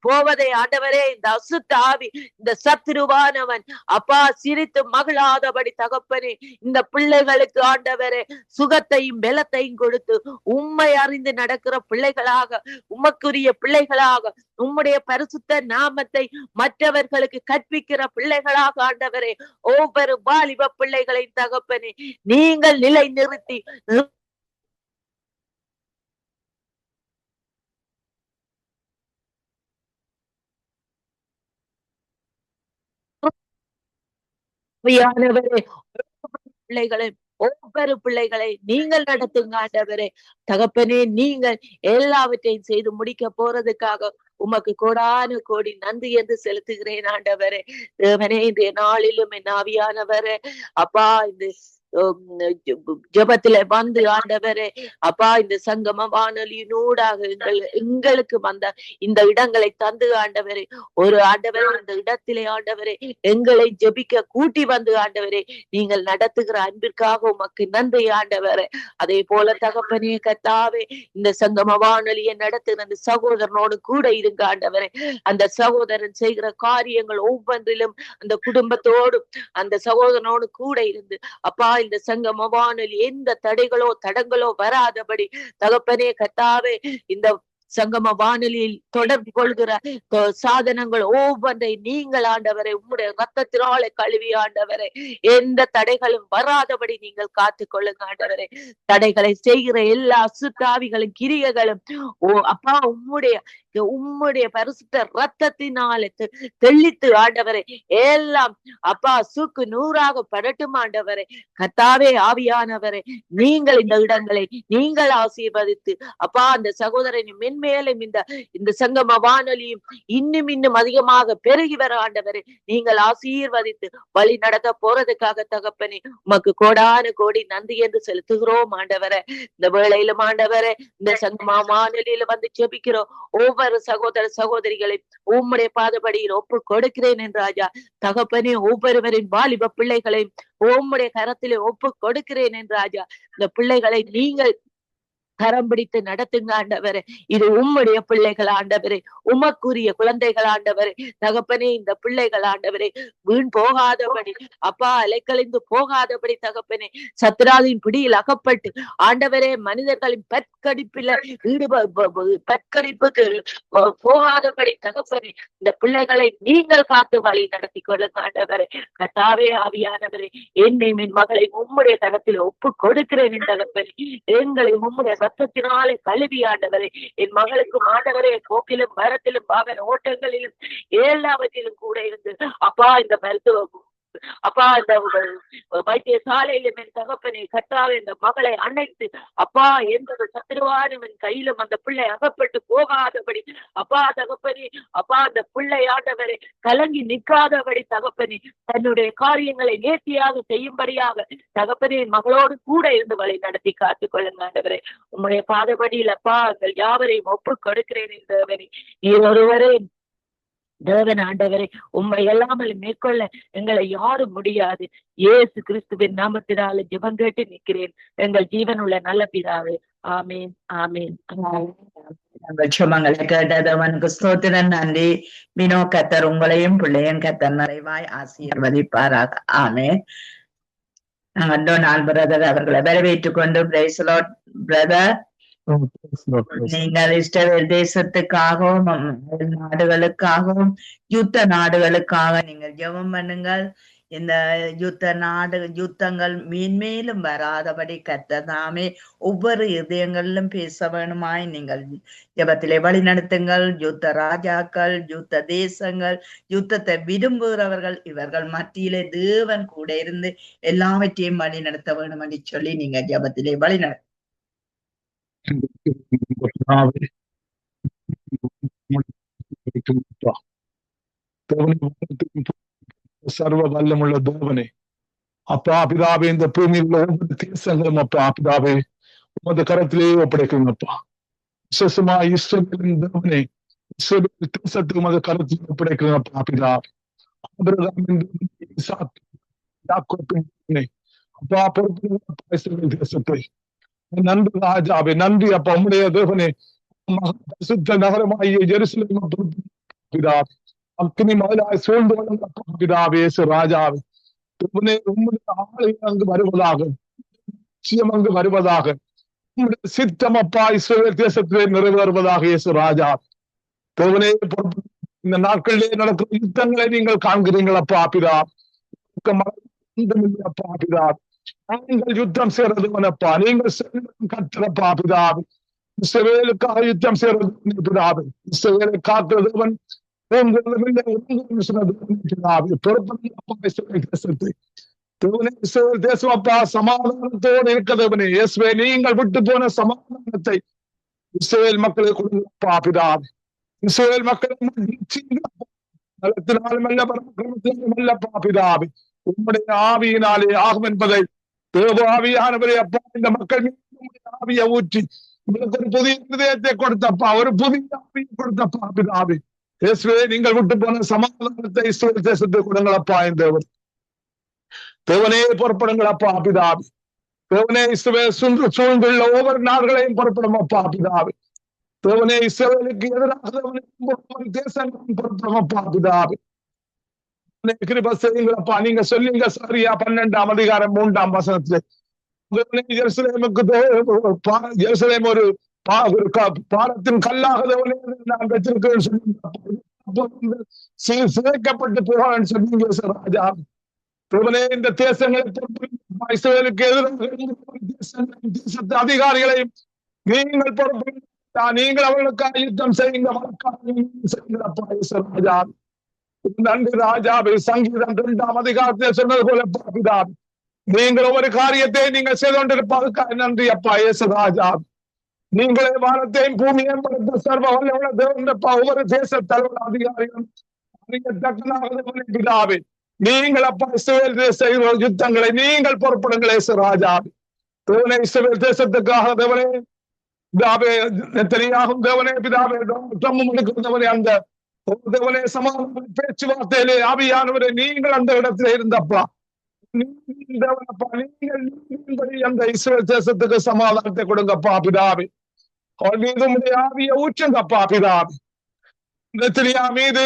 போவதை ஆண்டவரே, இந்த அசுத்தாவி, இந்த சத்துருவானவன் அப்பா சிரித்து மகிழாதபடி தகப்பனே இந்த பிள்ளைகளுக்கு ஆண்டவரே சுகத்தையும் பலத்தையும் கொடுத்து உம்மை அறிந்து நடக்கிற பிள்ளைகளாக, உமக்குரிய பிள்ளைகளாக, உம்முடைய பரிசுத்த நாமத்தை மற்றவர்களுக்கு கற்பிக்கிற பிள்ளைகளாக ஆண்டவரே ஒவ்வொரு வாலிப பிள்ளைகளை தகப்பனே நீங்கள் நிலை நிறுத்தி பிள்ளைகளை ஒவ்வொரு பிள்ளைகளை நீங்கள் நடத்துங்க ஆண்டவரே. தகப்பனே, நீங்கள் எல்லாவற்றையும் செய்து முடிக்க போறதுக்காக உமக்கு கோடானு கோடி நன்றி என்று செலுத்துகிறேன் ஆண்டவரே. தேவனே, இன்றைய நாளிலும் என் ஆவியானவரே அப்பா இந்த ஜபத்தில வந்து ஆண்டவரே அப்பா இந்த சங்கம வானொலியினூடாக எங்களுக்கு வந்த இந்த இடங்களை தந்து ஆண்டவரே, ஒரு ஆண்டவரே அந்த இடத்திலே ஆண்டவரே எங்களை ஜெபிக்க கூட்டி வந்து ஆண்டவரே நீங்கள் நடத்துகிற அன்பிற்காக உமக்கு நன்றி ஆண்டவரே. அதே போல தகப்பனே கர்த்தாவே, இந்த சங்கம வானொலியை நடத்துகிற அந்த சகோதரனோடு கூட இருங்க ஆண்டவரே. அந்த சகோதரன் செய்கிற காரியங்கள் ஒவ்வொன்றிலும் அந்த குடும்பத்தோடும் அந்த சகோதரனோடு கூட இருந்து அப்பா இந்த சங்கம வானொலி எந்த தடைகளோ தடங்களோ வராதபடி தகப்பனே கர்த்தாவே, இந்த சங்கம வானொலியில் தொடர்பு கொள்கிற சாதனங்கள் ஒவ்வொன்றை நீங்கள் ஆண்டவரை உம்முடைய ரத்தத்தினாலே கழுவி ஆண்டவரை எந்த தடைகளும் வராதபடி நீங்கள் காத்து கொள்ளுங்க ஆண்டவரை. தடைகளை செய்கிற எல்லா அசுத்தாவிகளும் கிரியைகளும் அப்பா உம்முடைய பரிசுத்த ரத்தத்தினாலே தெளித்து ஆண்டவரை எல்லாம் அப்பா சுக்கு நூறாக படட்டும் ஆண்டவரை. கர்த்தாவே ஆவியானவரை, நீங்கள் இந்த இடங்களை நீங்கள் ஆசீர்வதித்து அப்பா அந்த சகோதரனை மென்மேலும் இந்த சங்கம வானொலியும் இன்னும் அதிகமாக பெருகி வர ஆண்டவரை நீங்கள் ஆசீர்வதித்து வழி நடத்த போறதுக்காக தகப்பனே உமக்கு கோடான கோடி நன்றி என்று செலுத்துகிறோம் ஆண்டவரை. இந்த வேளையிலும் ஆண்டவரை இந்த சங்கம வானொலியில வந்து ஜெபிக்கிறோம் ஒவ்வொரு சகோதர சகோதரிகளை உம்முடைய பாதபடியில் ஒப்பு கொடுக்கிறேன் என்று ராஜா. தகப்பனே, ஒவ்வொருவரின் வாலிப பிள்ளைகளையும் உம்முடைய கரத்திலே ஒப்பு கொடுக்கிறேன் என்று ராஜா. இந்த பிள்ளைகளை நீங்கள் கரம் பிடித்து நடத்துங்க ஆண்டவரே. இது உம்முடைய பிள்ளைகள் ஆண்டவரே, உமக்குரிய குழந்தைகள் ஆண்டவரே. தகப்பனே, இந்த பிள்ளைகள் ஆண்டவரே வீண் போகாதபடி, அப்பா அலைக்கழிந்து போகாதபடி தகப்பனே, சத்ராவின் பிடியில் அகப்பட்டு ஆண்டவரே மனிதர்களின் பற்கடிப்புக்கு போகாதபடி தகப்பனே, இந்த பிள்ளைகளை நீங்கள் காத்து வழி நடத்தி கொள்ளுங்க ஆண்டவரே. கர்த்தாவே ஆவியானவரே, என்னை என் மகளை உம்முடைய தரத்தில் ஒப்பு கொடுக்கிறேன் தகப்பனே. எங்களை உம்முடைய ரத்தத்தினாலே கழுவி ஆண்டவரே, என் மகளுக்கும் ஆண்டவரே போக்கிலும் மரத்திலும் வாகன ஓட்டங்களிலும் எல்லாவற்றிலும் கூட இருந்து அப்பா இந்த மருத்துவ அப்பா இந்த வைத்தியசாலையிலும் என் தகப்பனை கர்த்தாவே இந்த மகளை அணைத்து அப்பா எந்த சத்துருவானும் என் கையிலும் அந்த பிள்ளை அகப்பட்டு போகாதபடி அப்பா தகப்பனே, அப்பா அந்த பிள்ளை ஆண்டவரை கலங்கி நிற்காதபடி தகப்பனே, தன்னுடைய காரியங்களை நேர்த்தியாக செய்யும்படியாக தகப்பனே மகளோடு கூட இருந்து வழி நடத்தி காத்துக் கொள்ளுங்க ஆண்டவரே. உம்முடைய பாதபடியில் அப்பா எங்கள் யாவரையும் ஒப்பு கொடுக்கிறேன் என்றவரே. நீர் ஒருவரே தேவன் ஆண்டவரை, உம்மை எல்லாமல் மேற்கொள்ள எங்களை யாரும் முடியாது. இயேசு கிறிஸ்துவின் நாமத்தினால ஜெபம் கேட்டு நிற்கிறேன் எங்கள் ஜீவனுள்ள நல்ல பிதாவே. ஆமேன், ஆமேன். ஜெபங்களை கேட்டதவனுக்கு ஸ்தோத்திரம், நன்றி. வினோ கத்தர் உங்களையும் பிள்ளையும் கத்தர் நிறைவாய் ஆசீர்வதிப்பாராக. ஆமேன். நாங்கள் டொனால்ட் பிரதர் அவர்களை வரவேற்றுக் கொண்டு பிரைஸ் தி லார்ட் பிரதர். நீங்கள் இஸ்ரவேல் தேசத்துக்காகவும் நாடுகளுக்காகவும் யுத்த நாடுகளுக்காக நீங்கள் ஜெபம் பண்ணுங்கள். இந்த யுத்தங்கள் மீன்மேலும் வராதபடி கர்த்தர் தாமே ஒவ்வொரு இதயங்களிலும் பேச வேணுமாய் நீங்கள் ஜெபத்திலே வழி நடத்துங்கள். யுத்த ராஜாக்கள், யுத்த தேசங்கள், யுத்தத்தை விரும்புகிறவர்கள் இவர்கள் மத்தியிலே தேவன் கூட இருந்து எல்லாவற்றையும் வழி நடத்த வேணும் என்று சொல்லி நீங்க ஜெபத்திலே வழி நடத்த சர்வ வல்லமுள்ள தேவனே, அப்பா பிதாவே, இந்த பூமியில் உள்ள ஒவ்வொரு தேசங்களும் அப்பா பிதாவே உமது கரத்திலே ஒப்படைக்கும் அப்பா. விசேஷமா இஸ்ரவேலின் தேவனே, இஸ்ரவேல் தேசத்துக்கு உமது கரத்திலே ஒப்படைக்கும் அப்பா பிதாவே. ஆபிரகாமின் அப்பா பொறுப்பு இஸ்ரவேல் தேசத்தை. நன்றி ராஜாவே, நன்றி அப்பா. உம்முடைய தேவனே, சுத்த நகரமாகிய ஜெருசலேம் பிதாவே, அக்னி மகளாய் சூழ்ந்து வளர்ந்த பிதாவே ராஜாவே, உம்முடைய ஆலயம் அங்கு வருவதாக, நிச்சயம் அங்கு வருவதாக, உம்முடைய சித்தம் அப்பா இஸ்ரவேல் தேசத்திலே நிறைவேறுவதாக இயேசு ராஜா. தேவனே, இந்த நாட்களிலே நடக்கும் யுத்தங்களை நீங்கள் காண்கிறீர்கள் அப்பா பிதா. அப்பா பிதா, நீங்கள் யுத்தம் செய்யறதுவனப்பா, நீங்கள் கற்றப்பா பிதாவே. இஸ்ரவேலுக்காக யுத்தம் செய்யறது பிதாவே, இஸ்ரவேலை காக்கிறதுவன் தேசம் அப்பா சமாதானத்தோடு இருக்கிறவனே இயேசுவே, நீங்கள் விட்டு போன சமாதானத்தை இஸ்ரவேல் மக்களை கொடுங்கப்பா பிதாவே. இஸ்ரவேல் மக்களை நலத்தினாலும் அல்ல பராக்கிரமத்தினாலும் அல்லப்பா பிதாவே, உம்முடைய ஆவியினாலே ஆகும் என்பதை தேவ ஆவியானவரே அப்பா இந்த மக்கள் ஆவியை ஊற்றி உங்களுக்கு ஒரு புதிய இதயத்தை கொடுத்தப்பா, ஒரு புதிய ஆவியை கொடுத்தப்பா பிதாவே. இயேசுவே, நீங்கள் விட்டு போன சமாதானத்தை இஸ்ரவேல் தேசத்துக்கு கொடுங்களப்பா. தேவன் தேவனே புறப்படுங்கள் அப்பா பிதாவே. தேவனே, இஸ்ரவேல் சூழ்ந்துள்ள ஒவ்வொரு நாடுகளையும் புறப்படும் அப்பா பிதாவே. தேவனே, இஸ்ரவேலுக்கு எதிராக தேசங்களும் புறப்படும் அப்பா பிதாவே. கிருபை செய்யுங்களப்பா. நீங்க சொல்லுங்க சரியா 12ஆம் அதிகாரம் 3ஆம் வசனத்துல, ஜெருசலேம் ஒரு பாரத்தின் கல்லாக நான் வச்சிருக்கேன்னு சொல்லி சிதைக்கப்பட்டு போகன்னு சொன்னீங்க ராஜா. தேவனே, இந்த தேசங்களை இஸ்ரவேலுக்கு எதிராக அதிகாரிகளையும் நீங்கள் பொறுப்பு, நீங்கள் அவர்களுக்காக யுத்தம் செய்யுங்கப்பா ராஜா. நன்றி ராஜாவே. சங்கீதம் 2ஆம் அதிகாரத்தில் சொன்னது போல பிதா, நீங்கள் ஒவ்வொரு காரியத்தை நீங்கள் செய்து கொண்டிருப்பதற்காக நன்றி அப்பா இயேசு ராஜா. நீங்களே வானத்தையும் பூமியையும் படைத்த சர்வ வல்லமையுள்ள தேவனப்பா. ஒவ்வொரு தேச தலைவர் அதிகாரிகளும் பிதாவே, நீங்கள் அப்பா இஸ்ரவேல் தேச யுத்தங்களை நீங்கள் பொறுப்படுங்கள் இயேசு ராஜா. தேவனே, இஸ்ரவேல் தேசத்துக்காக தேவனே பிதாவே, நெத்தனியாகும் தேவனே பிதாவே, தேவனே அந்த தேவனே சமாதான பேச்சுவார்த்தையிலே ஆவியானவரே நீங்கள் அந்த இடத்துல இருந்தப்பா. அந்த இஸ்ரேல் தேசத்துக்கு சமாதானத்தை கொடுங்கப்பா பிதாவே. அவள் மீது உம்முடைய ஆவியை ஊற்றுங்கப்பா பிதாவே. நெத்தனியா மீது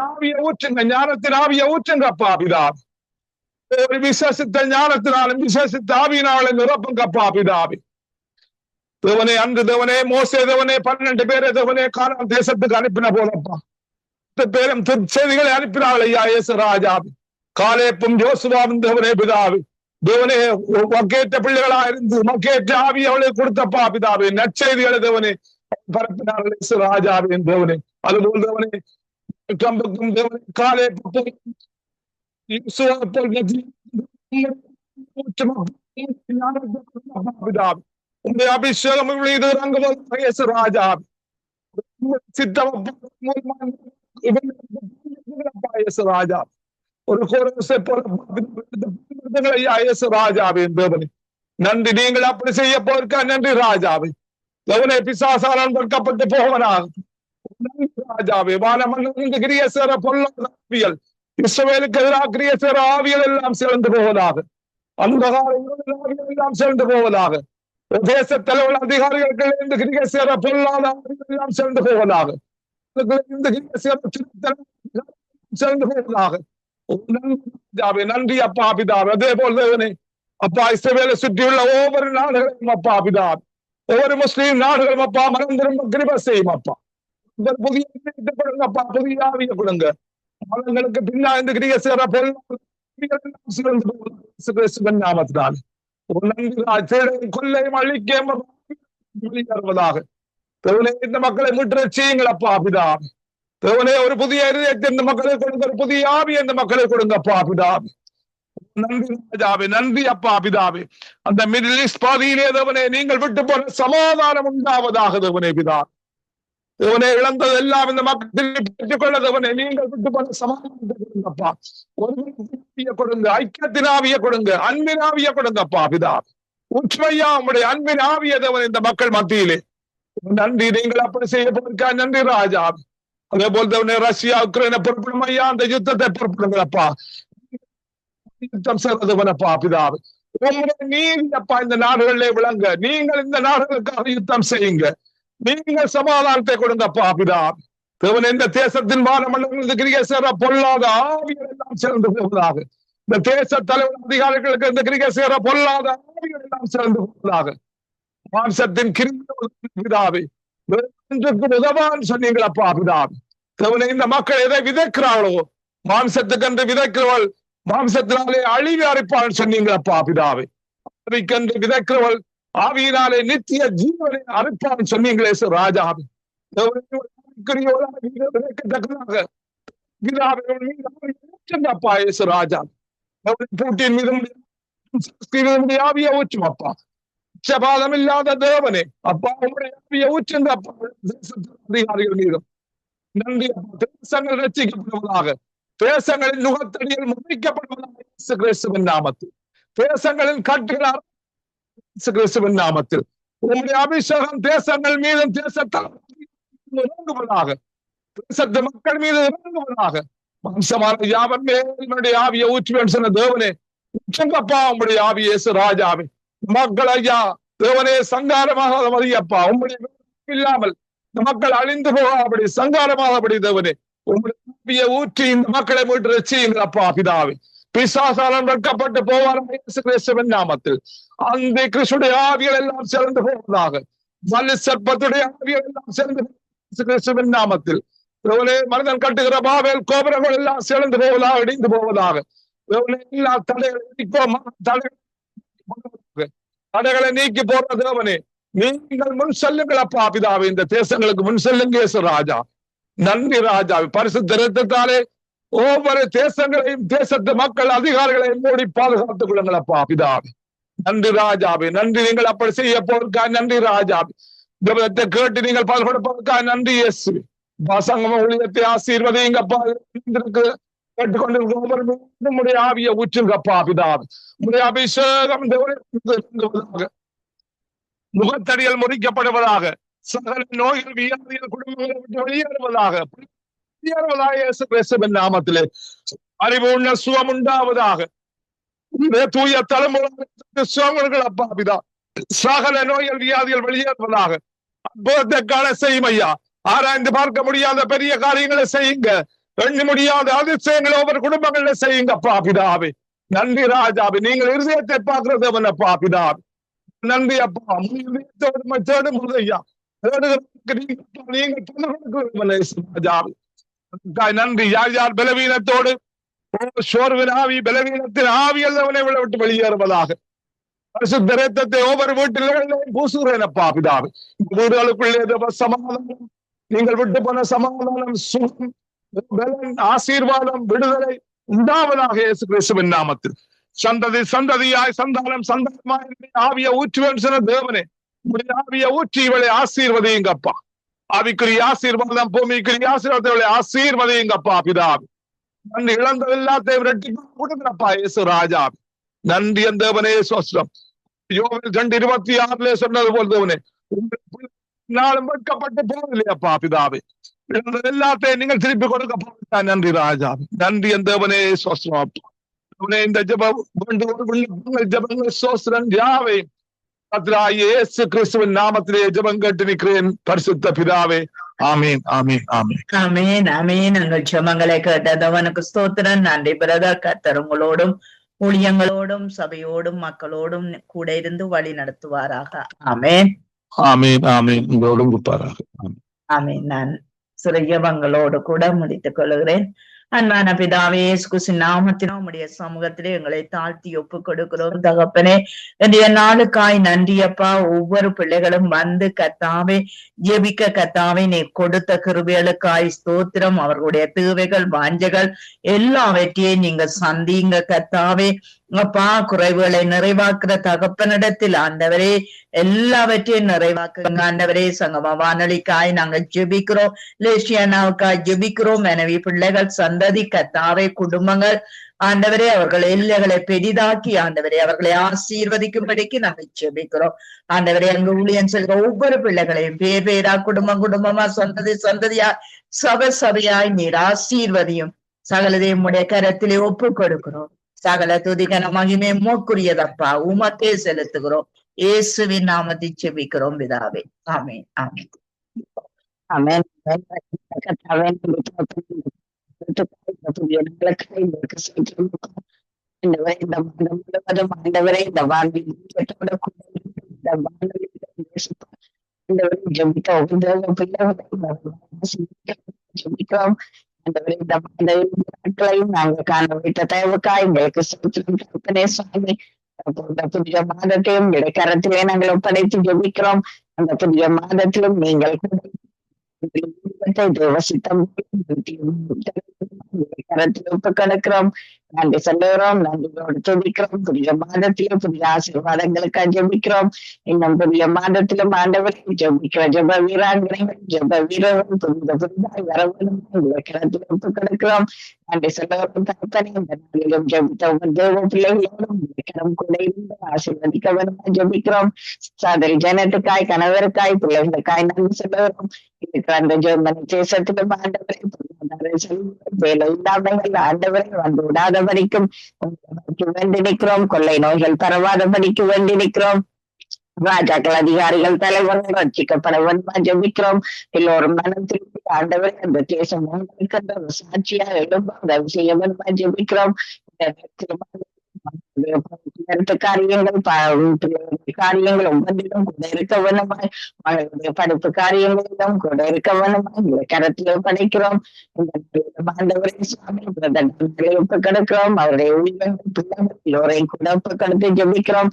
ஆவியை ஊற்றுங்க, ஞானத்தின் ஆவியை ஊற்றுங்கப்பா பிதாவே. ஒரு விசேஷித்த ஞானத்தினாலும் விசேஷித்த ஆவியினாலும் நிரப்புங்கப்பா பிதாவே. தேவனே, அன்று தேவனே மோசே தேவனே 12 பேரை தேவனே கானான் தேசத்துக்கு அனுப்பின போதப்பா, பேரும் செய்திகளை அனுப்பினார்கள் ஐயா இயேசு ராஜா. காலேப்பும் யோசுவாவும் தேவனே பிதாவே, தேவனே மக்கேற்ற பிள்ளைகளா இருந்து மக்கேற்ற ஆவி அவளுக்கு கொடுத்தப்பா பிதாவே. நற்செய்திகளை தேவனே பரப்பினார்கள் இயேசு ராஜாவின் தேவனே. அதுபோல் தேவனே கம்புக்கும் தேவனே காலேப்பும் பிதாவே. உங்களுடைய அபிஷேகம் ராஜா ராஜா ஒரு ராஜாவின் தேவனே நன்றி. நீங்கள் அப்படி செய்ய போயிருக்கா நன்றி ராஜாவே. தேவனே பிசாசாரால் கொடுக்கப்பட்டு போவனாக ராஜாவே. வானமண்டல கிரிய சேர பொல்லாத இஸ்ரவேலுக்கு எதிராக கிரிய சேர ஆவியல் எல்லாம் சேர்ந்து போவதாக, அந்த ஆவியல் எல்லாம் சேர்ந்து போவதாக. தேச தலைவர் அதிகாரிகளுக்கு கிரிகை சேர பொல்லாத ஆவியல் எல்லாம் சேர்ந்து போவதாக, சேர்ந்து போவதாக. நன்றி அப்பா பிதாவே. அதே போல் தேவனே அப்பா இஸ்ரவேலை சுற்றியுள்ள ஒவ்வொரு நாடுகளும் அப்பா பிதாவே, ஒவ்வொரு முஸ்லீம் நாடுகளும் அப்பா மனம் திரும்ப கிருபை செய்யும் அப்பா. புதிய கொடுங்கப்பா, புதிய ஆவியை கொடுங்க. மதங்களுக்கு பின்னா இந்த கிரிகை சேர பொல்லாத நாமத்தினால் கொள்ளையும் அழிக்கவதாக தேவனே இந்த மக்களை மீட்டு செய்யுங்களப்பா பிதாவே. தேவனே ஒரு புதிய இதயத்தை இந்த மக்களை கொடுங்க, ஒரு புதிய ஆவி இந்த மக்களை கொடுங்கப்பா பிதாவே. நன்றி ராஜாவே, நன்றி அப்பா பிதாவே. அந்த மிடில் ஈஸ்ட் பாதியிலே தேவனே நீங்கள் விட்டு போன சமாதானம் உண்டாவதாக தேவனே பிதா. தேவனே இழந்தது எல்லாம் இந்த மக்கள் பெற்றுக் கொள்ள தேவனே நீங்கள் விட்டு போன சமாதானத்தை கொடுங்கப்பா. ஒரு கொடுங்க, ஐக்கியத்தின் ஆவியை கொடுங்க, அன்பின் ஆவியை கொடுங்கப்பா பிதா. உண்மையா உங்களுடைய அன்பின் ஆவிய தேவன் இந்த மக்கள் மத்தியிலே நன்றி. நீங்கள் அப்படி செய்ய போயிருக்கா நன்றி ராஜா. அதே போல் தேவனே ரஷ்யா உக்ரைனை பொறுப்பிடும் ஐயா, அந்த யுத்தத்தை பொறுப்பிடுங்களப்பா. யுத்தம் செய்வதுவனப்பா பிதாவே. உங்களுடைய நீதி அப்பா இந்த நாடுகளிலே விளங்க. நீங்கள் இந்த நாடுகளுக்காக யுத்தம் செய்யுங்க. நீங்கள் சமாதானத்தை கொடுங்கப்பா பிதாவே. தேவன் இந்த தேசத்தின் வானமண்டலங்களுக்கு கிரிகை சேர பொல்லாத ஆவிகள் எல்லாம் சேர்ந்து போவதாக. இந்த தேச தலைவர் அதிகாரிகளுக்கு இந்த கிரிகை சேர பொல்லாத ஆவிகள் எல்லாம் சேர்ந்து போவதாக. மாம்சத்தின் கிரியாவே உதவான்னு சொன்னீங்களப்பா பிதாவே. தேவனே இந்த மக்கள் எதை விதைக்கிறாளோ மாம்சத்துக்கு என்று விதைக்கிறவள் மாம்சத்தினாலே அழிவு அரைப்பாள் சொன்னீங்களப்பா பிதாவே. அறிக்கென்று விதைக்கிறவள் ஆவியினாலே நித்திய ஜீவனை அரைப்பாள் சொன்னீங்களே ராஜாவே. ராஜா பூட்டின் மீது ஆவிய ஊற்றும் அப்பா. பட்சபாதம் இல்லாத தேவனே அப்பா உங்களுடைய ஆவிய ஊற்றுங்க அப்பா அதிகாரிகள் மீதும். நன்றி அப்பா. தேசங்கள் ரட்சிக்கப்படுவதாக, தேசங்களின் நுகத்தடியில் முறிக்கப்படுவதாக கிறிஸ்துவின் நாமத்தில், தேசங்களின் கட்டுகளால் கிறிஸ்துவின் நாமத்தில் உங்களுடைய அபிஷேகம் தேசங்கள் மீதும் தேசத்தால் இறங்குவதாக, தேசத்து மக்கள் மீது இறங்குவதாக. வம்சமான யாவன் மேல் ஆவிய ஊற்றுவேன் சொன்ன தேவனே உச்சங்கப்பா உங்களுடைய ஆவியே ராஜாவே. மக்கள் ஐயா தேவனே சங்காரமாக மதியப்பா உங்களுடைய இல்லாமல் இந்த மக்கள் அழிந்து போகாதபடி சங்காரமாகபடி தேவனே உங்களுடைய ஊற்றி இந்த மக்களை மீட்டு ரட்சியுங்களப்பா பிதாவே. பிசாசாலம் வெட்கப்பட்டு போவார்கள் கிறிஸ்துவின் நாமத்தில். அந்த கிறிஸ்துடைய ஆவிகள் எல்லாம் சேர்ந்து போவதாக. வலு சர்ப்பத்துடைய ஆவிகள் எல்லாம் சேர்ந்து கிறிஸ்துவின் நாமத்தில். மனிதன் கட்டுகிற பாவேல் கோபுரங்கள் எல்லாம் சேர்ந்து போவதாக, இடிந்து போவதாக. எல்லா தடைகளை நீக்கி போற தேவனே நீங்கள் முன் செல்லுங்கள் அப்பா பிதாவே. இந்த தேசங்களுக்கு முன் செல்லுங்க ராஜா. நன்றி ராஜா. பரிசுத்த இரத்தத்தாலே ஒவ்வொரு தேசங்களையும் தேசத்து மக்கள் அதிகாரிகளையும் மூடி பாதுகாத்துக் கொள்ளுங்கள் அப்பா பிதாவே. நன்றி ராஜாவே, நன்றி. நீங்கள் அப்படி செய்ய போவதற்கா நன்றி ராஜாவே. ஜெபத்தை கேட்டு நீங்கள் பால் கொடுப்பதற்கா நன்றி இயேசு. சங்கம ஊழியத்தை ஆசீர்வதிங்கப்பா. கேட்டுக்கொண்டிருக்கிற ஆவிய ஊற்றுங்கப்பா பிதாவே. உங்களுடைய அபிஷேகம் முகத்தடியில் முறிக்கப்படுவதாக, சகல நோய்கள் வியாதிகள் குடும்பங்களை விட்டு வெளியேறுவதாக நாமத்திலே அறிவுள்ள சுகம் உண்டாவதாக. தூய தலைமுறை சுகங்கள் அப்பா பிதா. சகல நோய்கள் வியாதிகள் வெளியேறுவதாக. அற்புதத்தை செய்யும் ஐயா. ஆராய்ந்து பார்க்க முடியாத பெரிய காரியங்களை செய்யுங்க. எண்ணி முடியாத அதிசயங்களை ஒவ்வொரு குடும்பங்கள்ல செய்யுங்க அப்பா பிதாவே. நன்றி ராஜாவே. நீங்கள் இருதயத்தை பார்க்கிறதவன் அப்பா பிதாவே. நன்றி அப்பா. தேடும் ஐயா. நன்றி. யார் யார் பலவீனத்தோடு சோர்வின் ஆவி பலவீனத்தின் ஆவியல் அவனை விட்டு வெளியேறுவதாக. பரிசுத்த இரத்தத்தை ஒவ்வொரு வீட்டிலும் பூசுகிறேன் அப்பா பிதாவே. வீடுகளுக்குள்ளே சமாதானம், நீங்கள் விட்டு போன சமாதானம், சுகம், ஆசீர்வாதம், விடுதலை உண்டாவதாக இயேசு கிறிஸ்துவின் நாமத்தில். சந்ததி சந்ததியாய் சந்தானம் சந்தானமாய் ஆவிய ஊற்றுவேன் சொன்ன தேவனே, உங்களுடைய ஆவிய ஊற்றி இவளை ஆசீர்வதியுங்கப்பா. ஆவிக்குரிய ஆசீர்வாதம், பூமிக்குரிய ஆசீர்வாதத்தை இவளை ஆசீர்வதியுங்கப்பா பிதாவே. நன்றி. இழந்த எல்லாத்தையும் ரெட்டி கொடுக்கிறப்பா இயேசு ராஜா. நன்றி என் தேவனே சோஸ்ரம். யோவேல் 2:26 சொன்னது போல் தேவனே, நாளும் வெட்கப்பட்டு போவதில்லையப்பா பிதாவே. இழந்த எல்லாத்தையும் நீங்கள் திருப்பி கொடுக்க. நன்றி ராஜா. நன்றி என் தேவனே சோஸ்ரம் அப்பா. இந்த ஜபங்கள் சோஸ்ரம் யாவை இயேசு கிறிஸ்துவின் நாமத்திலே ஜபம் கேட்டு நிற்கிறேன் பரிசுத்த பிதாவே. ஆமீன் ஆமீன் ஆமீன் ஆமீன் ஆமீன். எங்கள் ஜெபங்களை கேட்டதவனுக்கு ஸ்தோத்திரம். நன்றி பிரதர். கர்த்தர் உங்களோடும் ஊழியங்களோடும் சபையோடும் மக்களோடும் கூட இருந்து வழி நடத்துவாராக. ஆமீன் ஆமீன் ஆமீன். உங்களோடும் இருப்பாராக. ஆமீன். நான் சிறு ஜெபங்களோடு கூட முடித்துக் கொள்கிறேன். அன்பான பிதாவே, இயேசு கிறிஸ்துவின் நாமத்திலே உம்முடைய சமூகத்திலே எங்களை தாழ்த்தி ஒப்புக் கொடுக்கிறோம் தகப்பனே. இன்றைய நாளுக்காய் நன்றி அப்பா. ஒவ்வொரு பிள்ளைகளும் வந்து கர்த்தாவே ஜெபிக்க கர்த்தாவே நீ கொடுத்த கிருபைகளுக்காய் ஸ்தோத்திரம். அவர்களுடைய தேவைகள் வாஞ்சைகள் எல்லாவற்றையும் நீங்க சந்திங்க கர்த்தாவே. அப்பா, குறைவுகளை நிறைவாக்குற தகப்பனிடத்தில் ஆண்டவரே எல்லாவற்றையும் நிறைவாக்குங்க ஆண்டவரே. சங்கம வானொலிக்காய் நாங்கள் ஜெபிக்கிறோம். லேசியானாவுக்காய் ஜெபிக்கிறோம். மனைவி, பிள்ளைகள், சந்ததி கர்த்தாவே, குடும்பங்கள் ஆண்டவரே அவர்கள் எல்லைகளை பெரிதாக்கி ஆண்டவரே அவர்களை ஆசீர்வதிக்கும்படிக்கு நாங்கள் ஜெபிக்கிறோம் ஆண்டவரே. அங்கு ஊழியம் செய்கிற ஒவ்வொரு பிள்ளைகளையும் பேர் பேரா, குடும்பம் குடும்பமா, சந்ததி சந்ததியா, சபை சபையாய் நீர் ஆசீர்வதியும். சகலதையும் உடைய கரத்திலே ஒப்பு கொடுக்கிறோம். சகல துதிகன மகிமை மோக்குரியதப்பா உமக்கே செலுத்துகிறோம். இயேசுவின் நாமத்தை ஜெபிக்கிறோம் பிதாவே. ஆமென் ஆமென் ஆமென். நாங்கள் காண வைத்த தயவுக்காய் எங்களுக்கு சுவாமி புதிய மாதத்தையும் இடைக்கரத்திலே நாங்கள் ஒப்படைத்து ஜெபிக்கிறோம். அந்த புதிய மாதத்திலும் நீங்கள் தேவசித்தம் கரத்தில் ஒப்பு கிடக்கிறோம். நன்றி சொல்லுகிறோம். நன்றியோடு துதிக்கிறோம். புதிய மாதத்திலும் புதிய ஆசீர்வாதங்களுக்காக ஜெபிக்கிறோம். இன்னும் புதிய மாதத்திலும் ஆண்டவரை ஜெபிக்கிற ஜெப வீராங்கனைகள், ஜெப வீரர்கள் புதிதாய் வரவனும் கரத்தில் ஒப்பு கிடக்கிறோம். நன்றி சொல்லுகிறோம். தகப்பனே, இந்த நாளிலும் ஜெபித்த உங்கள் தேவ பிள்ளைகளோடும் கரம் கூட இருந்து ஆசீர்வதிக்க வேணுமா ஜெபிக்கிறோம். சகோதரி ஜனத்துக்காய், கணவருக்காய், பிள்ளைகளுக்காய் நன்றி சொல்லுகிறோம். இருக்கிற அந்த ஜெர்மனி தேசத்திலும் ஆண்டவரை வேலை இல்லாமல் ஆண்டவரை வந்து விடாதபடிக்கும் வேண்டி நிற்கிறோம். கொள்ளை நோய்கள் பரவாதபடிக்கு வேண்டி நிற்கிறோம். ராஜாக்கள், அதிகாரிகள், தலைவர்கள் ரட்சிக்கப்பட வேண்டுமா ஜெபிக்கிறோம். எல்லோரும் மனம் திருப்பி ஆண்டவரை அந்த தேசம் சாட்சியா எழும்ப உதவி செய்ய வேண்டுமா ஜெபிக்கிறோம். காரியங்கள் காரியங்கள் ஒவ்வொன்றிலும் கூட இருக்க வேணுமாய், மகளுடைய படிப்பு காரியங்களிலும் கூட இருக்க வேணுமாய் கரத்திலே படைக்கிறோம். ஆண்டவரை சுவாமி ஒப்பு கிடக்கிறோம். அவருடைய உயிர்கள் பிள்ளைகள் எல்லோரையும் கூட ஒப்பு கடத்து ஜெபிக்கிறோம்.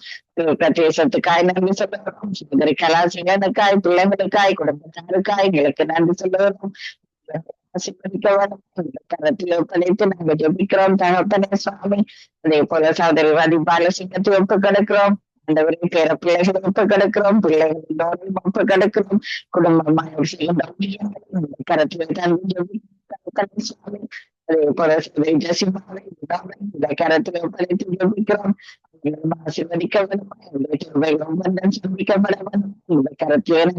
தேசத்துக்காய் நன்றி சொல்லுகிறோம். சுதந்திர கலாசிரியனுக்காய், பிள்ளைகளுக்காய், குடும்பத்தாருக்காய் எங்களுக்கு நன்றி சொல்லுகிறோம். கரத்தில் ஒப்படைத்து நாங்கள் ஜெபிக்கிறோம் தகப்பனே சுவாமி. அதே போல சகோதரி ரதி பாலசிங்கத்தை ஒப்பு கிடக்கிறோம். ஆண்டவரை பேர பிள்ளைகளை ஒப்பு கிடக்கிறோம். பிள்ளைகள் எல்லோரையும் ஒப்பு கிடக்கிறோம். குடும்பமாக கரத்தில் சுவாமி. அதே போல ஜசிமாவை கரத்தில் ஒப்படைத்து ஜெபிக்கிறோம். ஆசீர்வதிக்க வேண்டும், சந்திக்கப்பட வேண்டும். இந்த கரத்தில்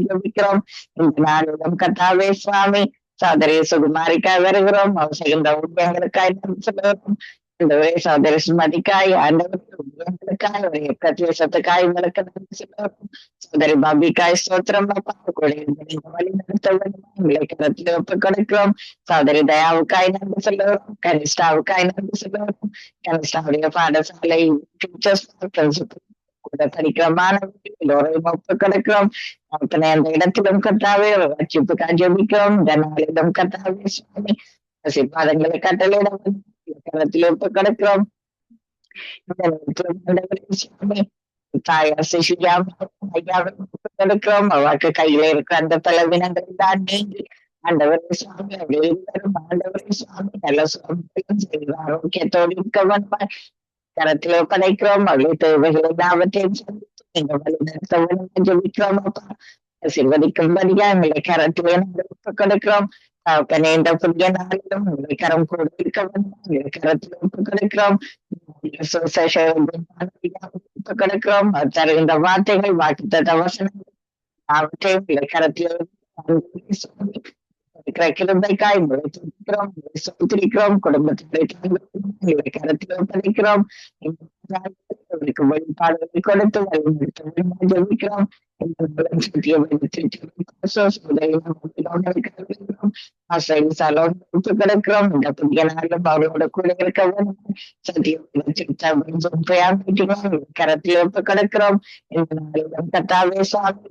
ஜெபிக்கிறோம். இந்த நாளிடம் கர்த்தாவே சுவாமி சகோதரி சுகுமாரிக்காய் வருகிறோம். அவர் செய்கின்ற ஊழியங்களுக்காய் நன்றி சொல்லுகிறோம். ஆண்டவரே சகோதரி சுமதிக்காய் ஆண்டவரே ஊழியங்களுக்காய் ஒரு பிரதேசத்துக்காய் உங்களுக்கு நன்றி சொல்லுகிறோம். சகோதரி பாபிக்காய் ஸ்தோத்திரம் அப்பா. வழி நடத்த உங்களை கருத்தில் ஒப்புக் கொடுக்கிறோம். சகோதரி தயாவுக்காய் நன்றி சொல்லுகிறோம். கனிஷ்டாவுக்காய் நன்றி சொல்லுகிறோம். கனிஷ்டாவுடைய பாடசாலை டீச்சர்ஸ் கூட படிக்கிற மாணவர்கள் எல்லோரையும் ஒப்புக் கொடுக்கிறோம். அத்தனை அந்த இடத்திலும் கத்தாவே ரட்சிப்புக்காக ஜெபிக்கிறோம். இந்த நாளிலும் கத்தாவே சுவாமி ஆசீர்வாதங்களை கட்டளையிடம் கரத்தில் ஒப்புக் கொடுக்கிறோம். இந்த நேரத்திலும் ஆண்டவரே சுவாமி தாயார் சிசுஜாவை ஒப்புக் கொடுக்கிறோம். அவருக்கு கையில இருக்கிற அந்த பலவீனங்களை தான் நீங்கி ஆண்டவரே சுவாமி எல்லாரும் ஆண்டவரே சுவாமி நல்ல சுவாமிகளும் செய்து ஆரோக்கியத்தோடு இருக்க வேண்டுமாய் கரத்தில் ஒப்படைக்கிறோம். அவளுடைய தேவைகளை எல்லாவற்றையும் சந்தித்து நீங்க வழி நடத்த ஜெபிக்கிறோம் அப்பா. ஆசீர்வதிக்கும்படியா எங்களை கரத்திலே நாங்கள் ஒப்புக் கொடுக்கிறோம். தகப்பனே இந்த புதிய நாளிலும் உங்களை கரம் கூட இருக்க வேண்டும். எங்களை கரத்தில் ஒப்புக் கொடுக்கிறோம். ஒப்புக் கொடுக்கிறோம். தருகின்ற வார்த்தைகள் வாக்குத்தத்த வசனங்கள் அவற்றையும் எங்களை கரத்தில் கிருபைக்காய் துதிக்கிறோம், சோத்திரிக்கிறோம். குடும்பத்தை கரத்தில் ஒப்படைக்கிறோம். வழிபாடுகளை கொடுத்து ஜெபிக்கிறோம். கிடக்கிறோம். இந்த புதிய நாளும் அவர்களோட கூட இருக்க வேண்டும். கரத்தில் ஒப்பு கிடக்கிறோம். இந்த நாளிலும் கத்தாவே சாமி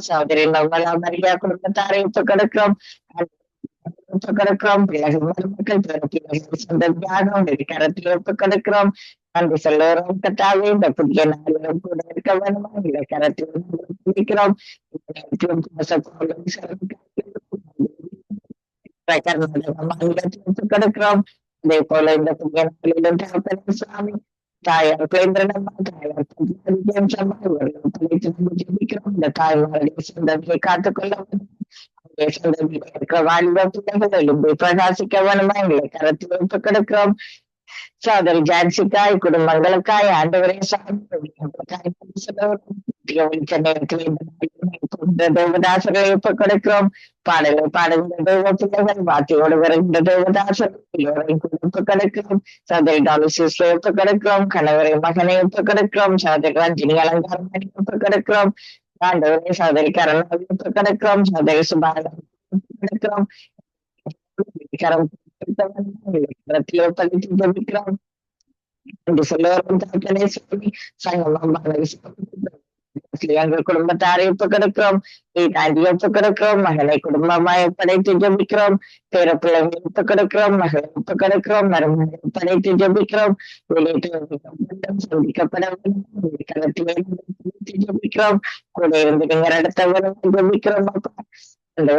சகோதரி நவமலா மரியா குடும்பத்தாரை ஒப்பு கிடக்கிறோம். ஒப்பு கிடக்கிறோம். பிள்ளைகள் சொந்த தியாகம் கரத்தில் ஒப்பு கிடக்கிறோம். நன்றி சொல்லுகிறோம் கத்தாவே. இந்த புதிய நாளிலும் கூட இருக்க வேண்டுமா இல்லை கரத்தில் பிடிக்கிறோம். கிடக்கிறோம். அதே போல இந்த புதிய நாளிலும் தகப்பனே சுவாமி தாயார் கேந்திரனம்மா தாயார் ஜெபிக்கிறோம். இந்த தாய்மாருடைய சொந்தங்களை காத்துக்கொள்ள இருக்கிற வாலிப பிள்ளைகள் எலும்பை பிரகாசிக்க வேணுமா எங்களை கரத்தில் ஒப்பு கிடக்கிறோம். சோதரி ஜான்சிக்காய் குடும்பங்களுக்காய் ஆண்டவரே தேவதாசர்களை ஒப்புக் கொடுக்கிறோம். பாடல்கள் பாடுகின்ற தேவ பிள்ளைகள் வார்த்தையோடு வருகின்ற தேவதாசர்கள் ஒப்புக் கொடுக்கிறோம். சோதரி டாலிசிஸ்லை ஒப்புக் கொடுக்கிறோம். கணவரை மகனை ஒப்புக் கொடுக்கிறோம். சோதரி ரஞ்சினி அலங்காரம் ஒப்புக் கொடுக்கிறோம். ஆண்டவரே சோதரி கரணாவை ஒப்புக் கொடுக்கிறோம். சோதரி சுபான கொடுக்கிறோம். ஜெபிக்கிறோம் என்று சொல்லுவோம். எங்கள் குடும்பத்தாரை ஒப்பு கொடுக்கிறோம். தாண்டியை ஒப்பு கொடுக்கிறோம். மகளை குடும்பமாய் ஒப்படைத்து ஜெபிக்கிறோம். பேர பிள்ளைகளை ஒப்பு கொடுக்கிறோம். மகளை ஒப்பு கொடுக்கிறோம். மருமகளை ஒப்படைத்து ஜெபிக்கிறோம். சந்திக்கப்பட ஜெபிக்கிறோம். கூட இருந்து நீங்க நடத்த ஜெபிக்கிறோம். அந்த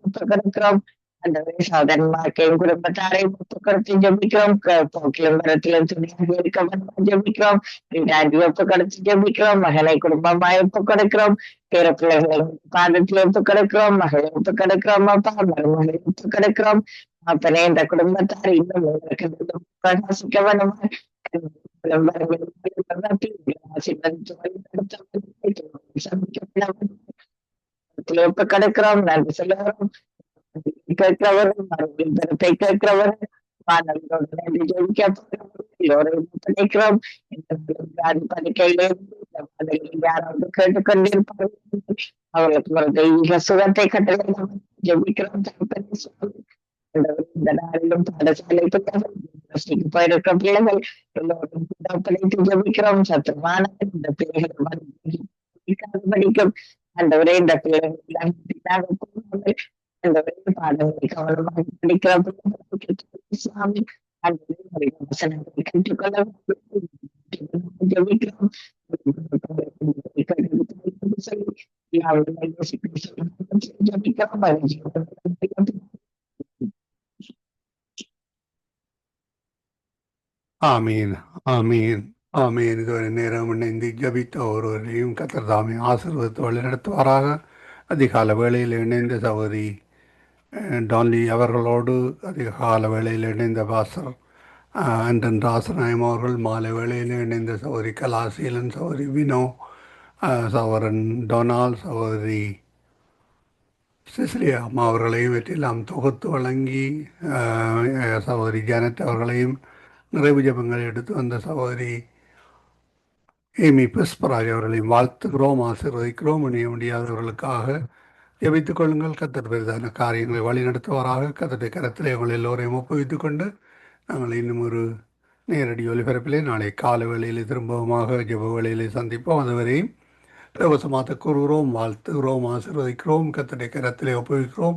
ஒப்பு கொடுக்கிறோம். அந்த சாதனமாக்கையும் குடும்பத்தாரை ஒப்புக் கொடுத்து ஜெபிக்கிறோம். போக்கிலும் மரத்திலும் துணியாக இருக்க ஜெபிக்கிறோம். ஒப்புக் கொடுத்து ஜெபிக்கிறோம். மகளை குடும்பமாய் ஒப்புக் கொடுக்கிறோம். பேர பிள்ளைகளை பாதத்தில் ஒப்புக் கொடுக்கிறோம். மகளை ஒப்புக் கொடுக்கிறோம். அப்பா மருமகளை ஒப்புக் கொடுக்கிறோம். அப்பனே இந்த குடும்பத்தார் இன்னும் பிரகாசிக்க வேணுமா ஒப்புக் கொடுக்கிறோம். நன்றி சொல்லுகிறோம். கேட்கிறவர்கள் மறுபடியும் பெருத்தை கேட்கிறவர்கள் நினைக்கிறோம். யாராவது கேட்டுக்கொண்டிருப்பார்கள். அவர்களுக்கு சுகத்தை கட்டளை ஜெபிக்கிறோம். இந்த நாளிலும் பாடசாலை பிள்ளைகள் போயிருக்கிற பிள்ளைகள் எல்லோரும் ஜெபிக்கிறோம். சத்துமான இந்த பிள்ளைகள் படிக்கும் அந்த ஒரே இந்த பிள்ளைகள் அந்த பாடங்களை கவனமாக படிக்கிற சுவாமி வசனங்களை கற்றுக்கொள்ள ஜெபிக்கிறோம். ஆமீன், ஆமீன், ஆமீன். இதுவரை நேரம் இணைந்து ஜபித்த ஒருவரையும் கர்த்தர் தாமே ஆசீர்வதித்து வழிநடத்துவாராக. அதிகால வேளையில் இணைந்த சகோதரி டான்லி அவர்களோடு அதிகால வேளையில் இணைந்த பாசர் அண்டன் ராசநாயம் அவர்கள், மாலை வேளையில் இணைந்த சகோதரி கலாசீலன், சகோதரி வினோ, சகோதரன் டொனால், சகோதரி சிசிலியா அம்மா அவர்களையும் வெற்றிலாம் தொகுத்து வழங்கி சகோதரி ஜானட் அவர்களையும் நிறைவு ஜெபங்களை எடுத்து வந்த சகோதரி ஏமி புஷ்பராஜ் அவர்களையும் வாழ்த்துகிறோம், ஆசீர்வதிக்கிறோம். இணைய முடியாதவர்களுக்காக ஜெபித்துக் கொள்ளுங்கள். கத்தர் பெரிதான காரியங்களை வழிநடத்துவாராக. கத்தருடைய கரத்திலே உங்கள் எல்லோரையும் ஒப்புவித்துக் கொண்டு நாங்கள் இன்னும் ஒரு நேரடி ஒலிபரப்பிலே நாளை கால வேளையிலே திரும்பவுமாக ஜெப வேளையிலே சந்திப்போம். அதுவரையும் இலவசமாக கூறுகிறோம், வாழ்த்துகிறோம், ஆசீர்வதிக்கிறோம். கத்தருடைய கரத்திலே ஒப்புவிக்கிறோம்.